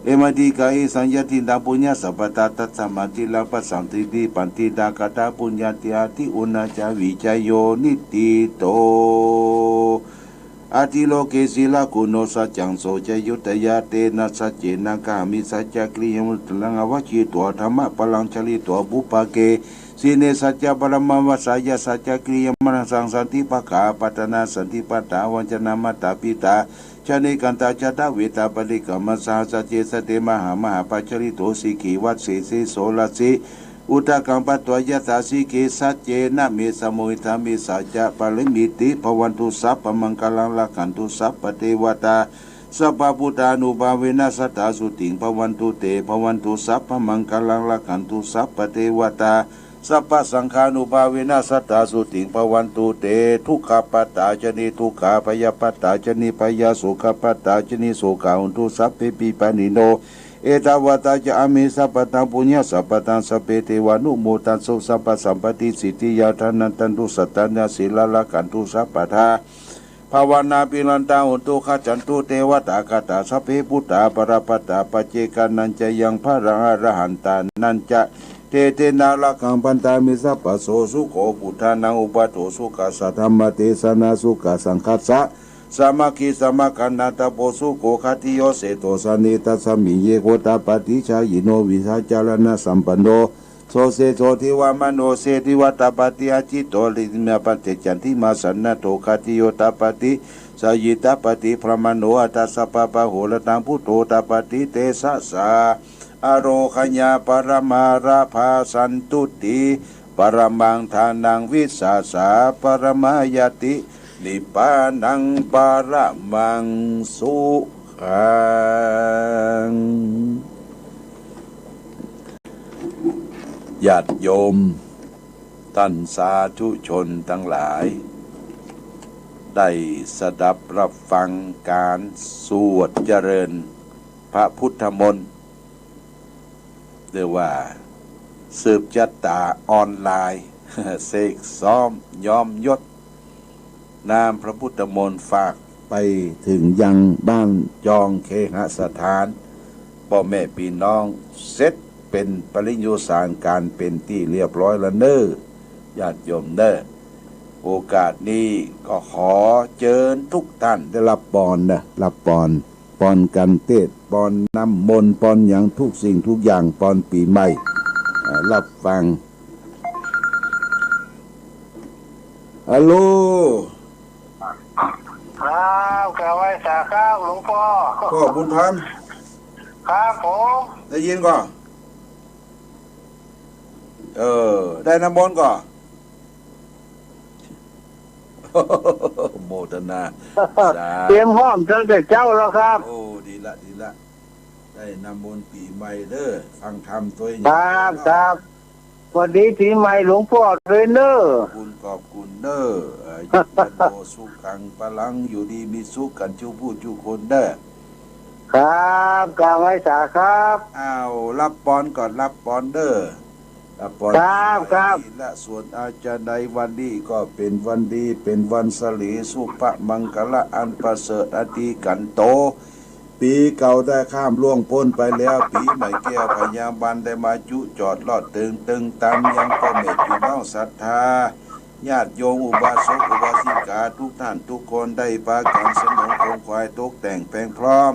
เอมาติกาเอสัญญาติตาปุญญาสัพพตาตัสสมาติลาปัสสันติติปันติตากตาปุญญาติอาติอุณาจาวิจโยนิติโตอาทิโลเกศิลากุโนสัจจังโสจยุตยาเตนะสัจเจนะกามิสัจจกริยมุตลังอวชิตัวธรรมะพลังชลิตัวบุปเกสิเนสัจจปรมังวสายสัจจกริยมนังสังสันติปะกาปัตนาสันติปัตตาวัญจนามัตตาปิตาชานิกันตาจตเวตาปริกรรมสาสเจสเตมหามปัจจริโตสิกีวัตเสสิโสลสิอุตกังปัตตวยตาสิเกสัจเจนะเมสมุหิธามิสัจจะปริมิติภวันตุสัพพมังคลังละขันตุสัพพเทวตาสัพพพุทธานุภาเวนัสตาสุติงภวันตุเตภวันตุสัพพมังคลังละขันตุสัพพเทวตาสัพพสังฆานุภาเวนัสตาสุติงภวันตุเตทุกขปัตตาจนิทุกขาพยาปัตตาจนิพยาสุขปัตตาจนิโสกาหุนตุสัพเพปิปานิโนเอตาวตาจะอเมสัพพตังปุญญาสัพพตังสเปเทวานุโมตันโสสัพพสัมปติสิทธิยาทานันตันตุสัตตัญญาศีลาละกันตุสัพพทาภาวนาปิลันตาอุตุขจันตุเทวตากตาสัพเพพุทธาปรปัตตาปัจเจกานันจะยังพระรังอรหันตานันจะเตเตนาละกังปันตามิสัพพโสสุโขพุทธานังอุปโตสุขัสสะธรรมเทสนาสุขสังคัสสะสามัคคีสมัคคันนาตาโปสุโกขัติโยเสโตสนิตัสสมิเยโกตาปฏิชายิโนวิสาจารณะสัมปันโนโสเสโสทิวามโนเสติวัตปฏิอาจิโตลิเมปัจเจจันติมาสันนโตขัติโยตาปฏิสยิตาปฏิพระมโนอัตสัพพะปะโหระตังพุทโธตาปฏิเตสะสาอโรคญาปรมาราภาสันตุติปรมังทานังวิสาสาปรมายตินิพพานังปรมังสุขังญาติโยมท่านสาธุชนทั้งหลาย ได้สดับรับฟังการสวดเจริญพระพุทธมนต์เรียกว่าสืบจัตตาออนไลน์ เสกซ้อมยอมยศนามพระพุทธมนต์ฝากไปถึงยังบ้านจองเคหสถานพ่อแม่พี่น้องเสร็จเป็นปริญโยสารการเป็นที่เรียบร้อยแล้วเน้อญาติโยมเน้อโอกาสนี้ก็ขอเชิญทุกท่านได้รับปอนนะรับปอนปอนกันเทศปอนน้ำมนต์ปอนอย่างทุกสิ่งทุกอย่างปอนปีใหม่รับฟังฮัลโหลครับกล่าวไว้สาครับหลวงพ่อพ่อบุญธรรมครับผมได้ยินก่อนได้น้ำมนต์ก่อนโมทนาเตรียมห้อมตั้งแต่เจ้าแล้วครับโอ้ดีละดีละได้น้ำมนต์ปีใหม่เด้อฟังธรรมตัวเองครับครับวันนี้ปีใหม่หลวงพ่อเลยเนอคุณขอบคุณเด้ออยู่เป็นโลสุขังพลังอยู่ดีมีสุขกันชูผู้ชูคนเด้อครับกล่าวไว้สาครับอ้าวรับปอนก่อนรับปอนเด้อรับปอนครับและส่วนอาจารย์ในวันนี้ก็เป็นวันดีเป็นวันสลีสุภมังคละอันประเสริฐอธิกันโตปีเก่าได้ข้ามล่วงพ้นไปแล้วปีใหม่แก้วพญาบันได้มาจุจอดลอดตึงตันยังพ่อแม่พี่น้องศรัทธาญาติโยมอุบาสกอุบาสิกาทุกท่านทุกคนได้ปากันสนองคงควายตกแต่งแปลงพร้อม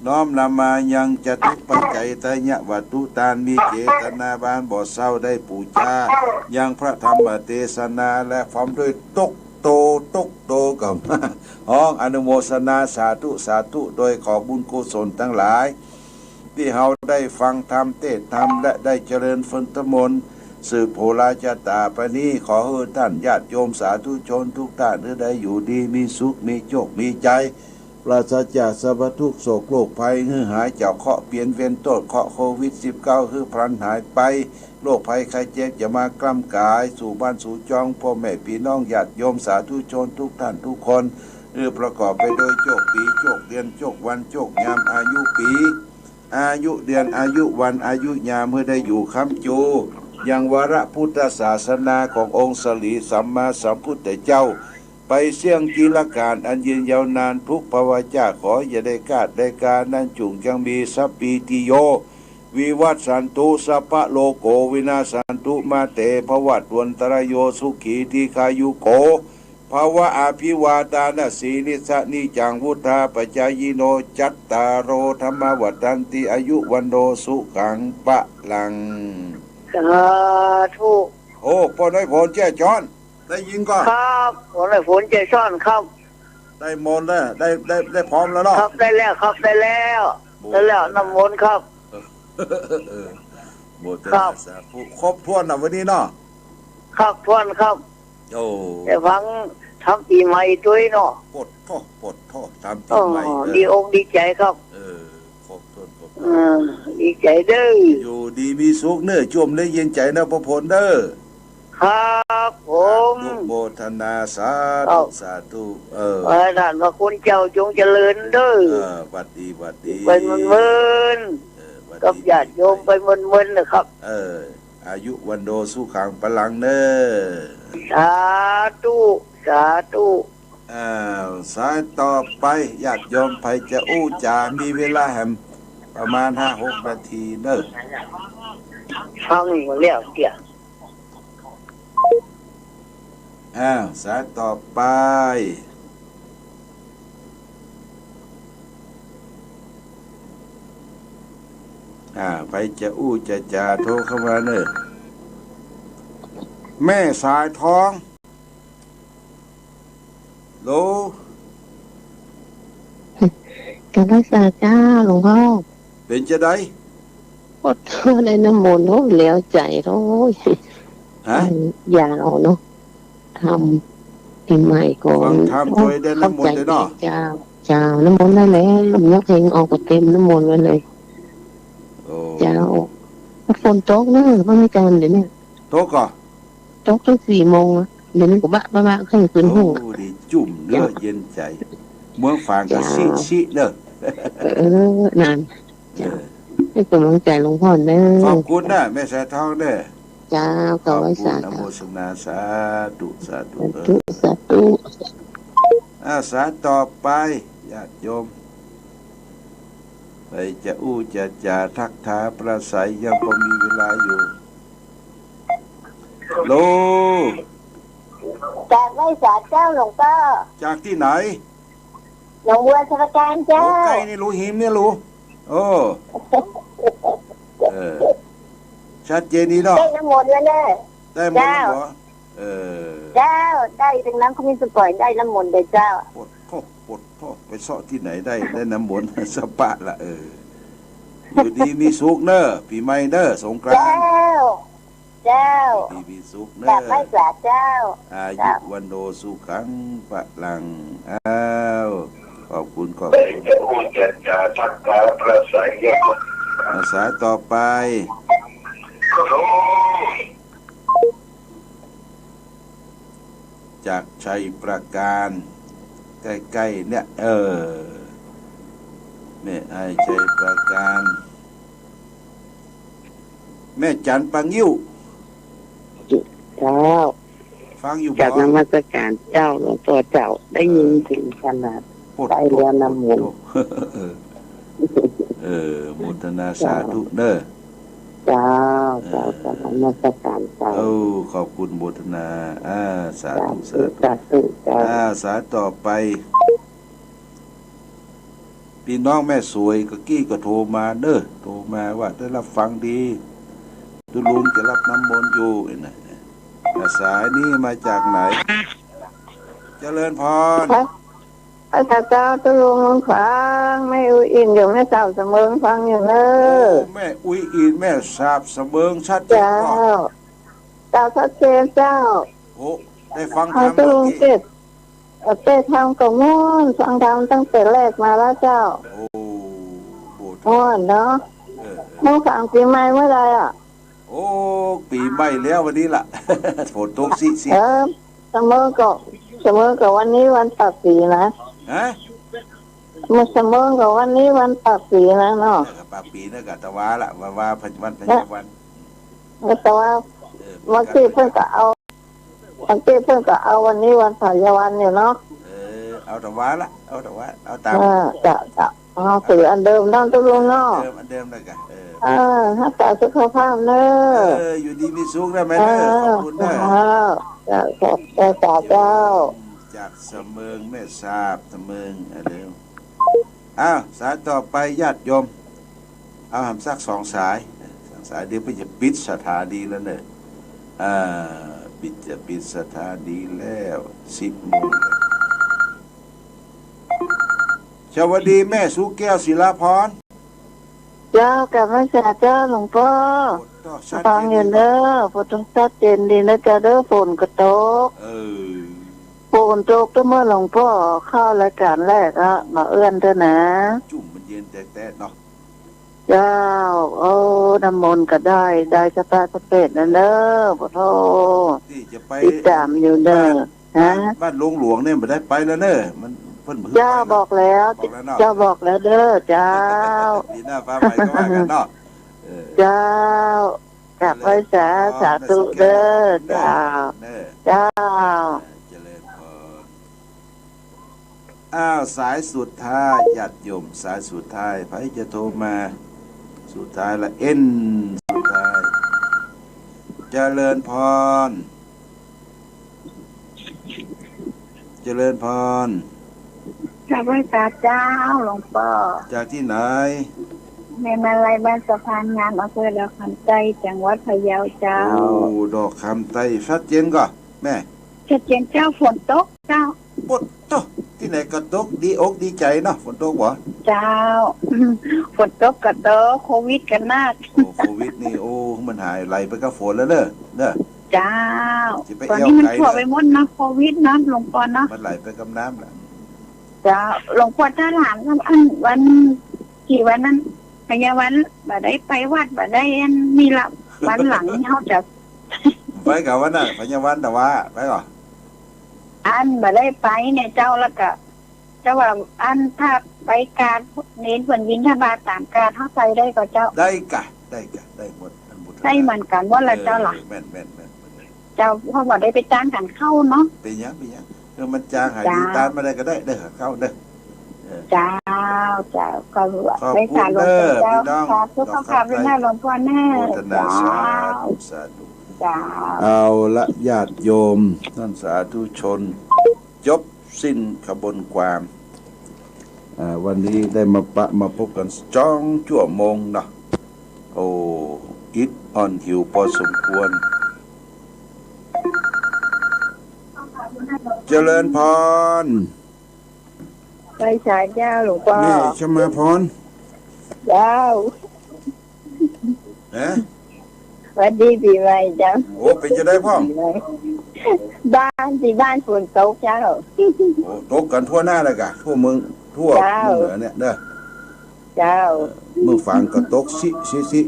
น้อมนำมายังจะทุกปัจจัยตยะวัตถุตานมีเจตนาบานบ่อเศร้าได้ปูชายังพระธรรมเทศนาและพร้อมด้วยตกโตกับห้องอนุโมทนาสาธุโดยขอบุญกุศลทั้งหลายที่เราได้ฟังธรรมเทศธรรมและได้เจริญฝนตมนต์สืบโหราจตาปนี้ขอให้ท่านญาติโยมสาธุชนทุกท่านได้อยู่ดีมีสุขมีโชคมีใจปราศจากสรรพทุกข์โศกโรคภัยหายจากเคราะห์เปลี่ยนเวียนโทษเคราะห์โควิด-19 พลันหายไปโรคภัยไข้เจ็บอย่ามากล้ำกายสู่บ้านสู่จองพ่อแม่พี่น้องญาติโยมสาธุชนทุกท่านทุกคนประกอบไปโดยโชคปีโชคเดือนโชควันโชคยามอายุปีอายุเดือนอายุวันอายุยามเมื่อได้อยู่ค้ำจูยังวาระพุทธศาสนาขององค์สลีสัมมาสัมพุทธเจ้าไปเสี่ยงกีฬการอันยืนยาวนานทุกภวะจ้าขออย่าได้กาดได้การนั้นจุงจังมีสัพปีติโยวิวัตสันตุสัพพะโลโกวินาสันตุมาเตภวัตวันตรโยสุขีทีคายุโกภาวะอภิวาทานสีนิสนิจังวุธาปจายโนจัตตารโอธรรมวัฏันติอายุวันโดสุขังปะลังสาธุโอ้พ่อน้อยผลแจ้จอนได้ยินก็ครับพ่อน้อยผลแจ้จอนครับได้มนต์แล้วได้พร้อมแล้วเนาะครับได้แล้วครับได้แล้วน้ำมนต์ครับโมเตอร์สาธุครบถ้วนนะวันนี้เนาะครับทวนครับโอ้แต่ฟังทำปีใหม่ด้วยเนาะปดท่อทำปีใหม่ดีอกดีใจครับครบถ้วนดีใจเด้ออยู่ดีมีสุขเน้อจุ่มได้เย็นใจนะพระพลเด้อครับผมโมทนาสาธุท่านพระคุณเจ้าจงเจริญเด้อวัดดีไปมึนกับญาติโยมไปมึนนะครับอายุวันโดสุขังพลังเน้อสาธุสายต่อไปญาติโยมไปจะอู้จามีเวลาแหมประมาณ 5-6 นาทีเน้อฟังหมดแล้วเกี่ยสายต่อไปไปจะอู้จะจาโทรเข้ามาเนอะแม่สายทองโลการรักษาจ้าหลวงพ่อเป็นจะได้อดทนในน้ำมนต์โอ้ยแล้วใจโอ้ยอย่าเอาเนาะทำปีใหม่ก่อนทำโดยได้น้ำมนต์ได้เนาะจ้าน้ำมนต์ได้แล้วยกเพลงออกก็เต็มน้ำมนต์ไว้เลยเจ้าฝนตกเนอะไม่มีการเดี๋ยวนี้ตกก่อตกตั้ง4 โมงเดี๋ยวนี้ก็บ้าขึ้นหูดี จุ่มเด้อเย็นใจเมืองฝางก็ชิเด้อนั่นจ้าให้กำลังใจหลวงพ่อเด้อขอบคุณนะแม่สายทองเด้อจ้าขอบคุณอนุโมทนาสาธุสาธุสาต่อไปญาติโยมไปจะจะทักทายประสัยยังพอมีเวลาอยู่โลจากไม่สาเจ้าหลวงพ่อจากที่ไหนหลวงบัวสระการเจ้าใกล้นี่รู้หิมเนี่ยรู้โอ้ชัดเจนดีเนาะได้น้ำมนต์แล้วเนี่ยได้หมดแล้วเหรอเจ้าได้ถึงน้ำเขามีสปอยได้น้ำมนต์เลยเจ้าปวดพ่อไปเสาะที่ไหนได้น้ำมนต์สปะละอยู่ดีมีสุขเนอะปีใหม่เนอะสงกรานต์เจ้าดีมีสุขเนอะไม่กลาเจ้าอายุวันโนสุขังปะลังขอบคุณจะทักทายประสัยสายต่อไปจากชัยประการใกล้ๆเนี่ยแม่ไอชัยประการแม่จันปังยิ้วเจ้าฟังอยู่จากนมัสการเจ้าหลวงพ่อเจ้าได้ยินถึงขนาดไปเรียนน้ำมนต์โมทนาสาธุเด้อเจ้าจากนมัสการเจ้าขอบคุณโมทนาสาธุสาธุสาต่อไปพี่น้องแม่สวยก็กี้ก็โทรมาเด้อโทรมาว่าได้รับฟังดีตุลุงจะรับน้ำมนต์อยู่นะสายนี้มาจากไหนเจริญพรพระเจ้าตุลุงฟังแม่อุ้ยอินอยู่แม่สาวเสมิงฟังอยู่เนอะแม่อุ้ยอินแม่สาวเสมิงชัดเจนเจ้าชัดเจนเจ้าโอ้ได้ฟังธรรมตุลุงเจ็ดเต้ทำกับม่วนฟังธรรมตั้งแต่แรกมาแล้วเจ้าม่วนเนาะม่วนฟังปีใหม่เมื่อไรโอ้ปีใหม่แล้ววันนี้ล่ะฝนตกสิเสมอกับวันนี้วันตัดสีนะมันเสมอกับวันนี้วันตัดสีนะเนาะปากปีนะกะตะวาละว่าพันวันแต่ว่าเมื่อกี้เพิ่งก็เอาวันนี้วันพยาวันอยู่เนาะเอาตะวาละเอาตะวาเอาตามจะเอาสื่ออันเดิมนั่นตัวลงเนาะอันเดิมเลยกันถ้าแต่สุขภาพเนอะอยู่ดีมีสุขได้ไหมเนอะขอบคุณเนอะจากเจ้าจากเสมิงแม่ทราบเสมิงเดิมสายต่อไปญาติโยมเอาหำซัก2 สายเดี๋ยวไปจะปิดสถานีแล้วเนอะปิดสถานีแล้ว10 โมงสวัสดีแม่สุแก้วศิลาพรเจ้ากับพระเจ้าหลวงพ่อฟังอยู่เด้อฝนต้องชัดเจนดีนะจ๊ะเด้อฝนก็ตกฝนตกก็เมื่อหลวงพ่อเข้ารายการแรกมาเอื้อนเด้อนะจุ่มมันเย็นแต่เนาะเจ้าน้ำมนต์ก็ได้สตาร์สเปดนั่นเด้อพ่อโทติดตามอยู่เด้อบ้านหลวงเนี่ยไม่ได้ไปแล้วเด้อมันเจ้าบอกแล้วเจ้าบอกแล้วเด้อเจ้าปีหน้าฟ้าใหม่ก็ว่ากันเนาะเจ้ากลับไปสาธุเด้อเจ้าเจ้าเจริญพรสายสุดท้ายญาติโยมสายสุดท้ายใครจะโทรมาสุดท้ายละสุดท้ายเจริญพรจากพระเจ้าหลวงพ่อจากที่ไหนแม่มาลัยบ้านสะพานงามอำเภอดอกคำใต้จังหวัดพะเยาเจ้าดอกคำใต้ชัดเจนก่อนแม่ชัดเจนเจ้าฝนตกเจ้าฝนตกที่ไหนก็ตกดีอกดีใจเนาะฝนตกบ่เจ้าฝนตกก็ตกโควิดกันมากโควิดนี่มันหายไหลไปกับฝนแล้วเด้อเจ้าตอนนี้มันทั่วไปหมดนะโควิดนะหลวงพ่อเนาะมันไหลไปกับน้ำแหละจ้าหลวงพ่อถ้าหลานวันกี่วันนั้นพยาวันบ่ได้ไปวัดบ่ได้มีละวันหลังเขาจะไปกับวันน่ะพยาวันแต่ว่าไปก่อน อันมาได้ไปเนี่ยเจ้าแล้วก็เจ้าว่าอันถ้าไปการเน้นผลวินทบาทตามการเข้าใจได้ก็เจ้าได้กะได้หมดได้เหมือนกันว่าละเจ้าล่ะแม่นเจ้าเพราะว่าได้ไปจ้างกันเข้าเนาะเป็นยังมันจ้างหาดีตามมาได้ก็ได้เด้อเข้าเด้อเจ้าก็ได้สาหลวงเจ้าค่ะทุกข้อความเป็นหน้าหลวงพ่อแน่เจ้าเอาละญาติโยมท่านสาธุชนจบสิ้นขบวนความวันนี้ได้มาพบกัน2 ชั่วโมงนะโอ้อิดอ่อนหิวพอสมควรเจริญพรไปฉายเจ้าหลวงพ่อนี่ชมาพรเจ้าวันดีปีใหม่เจ้าโอ้เป็นจะได้พ่อบ้านฝนตกเจ้าโอ้ตกกันทั่วหน้าเลยกะทั่วเมืองทั่วเหนือเนี่ยเด้อเจ้าเมืองฝั่งก็ตกสิ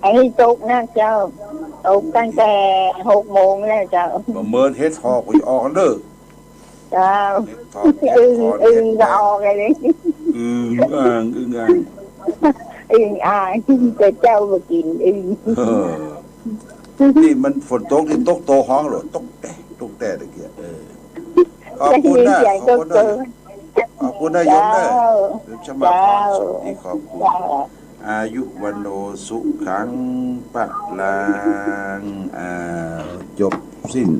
ไอ้ตกนะเจ้าตกตั้งแต่6 โมงแล้วเจ้าเมินเฮ็ดทอกไปออกกันเด้อเจ้าจะออกอะไรอ่างแต่เจ้ามากินนี่มันฝนตกที่ตกโตห้องหรอตกแต่ตะเกียขอบคุณนะขอบคุณนะยมนะชมาพรสวัสดีขอบคุณอายุวันโนสุขังปะลางจบสิ้น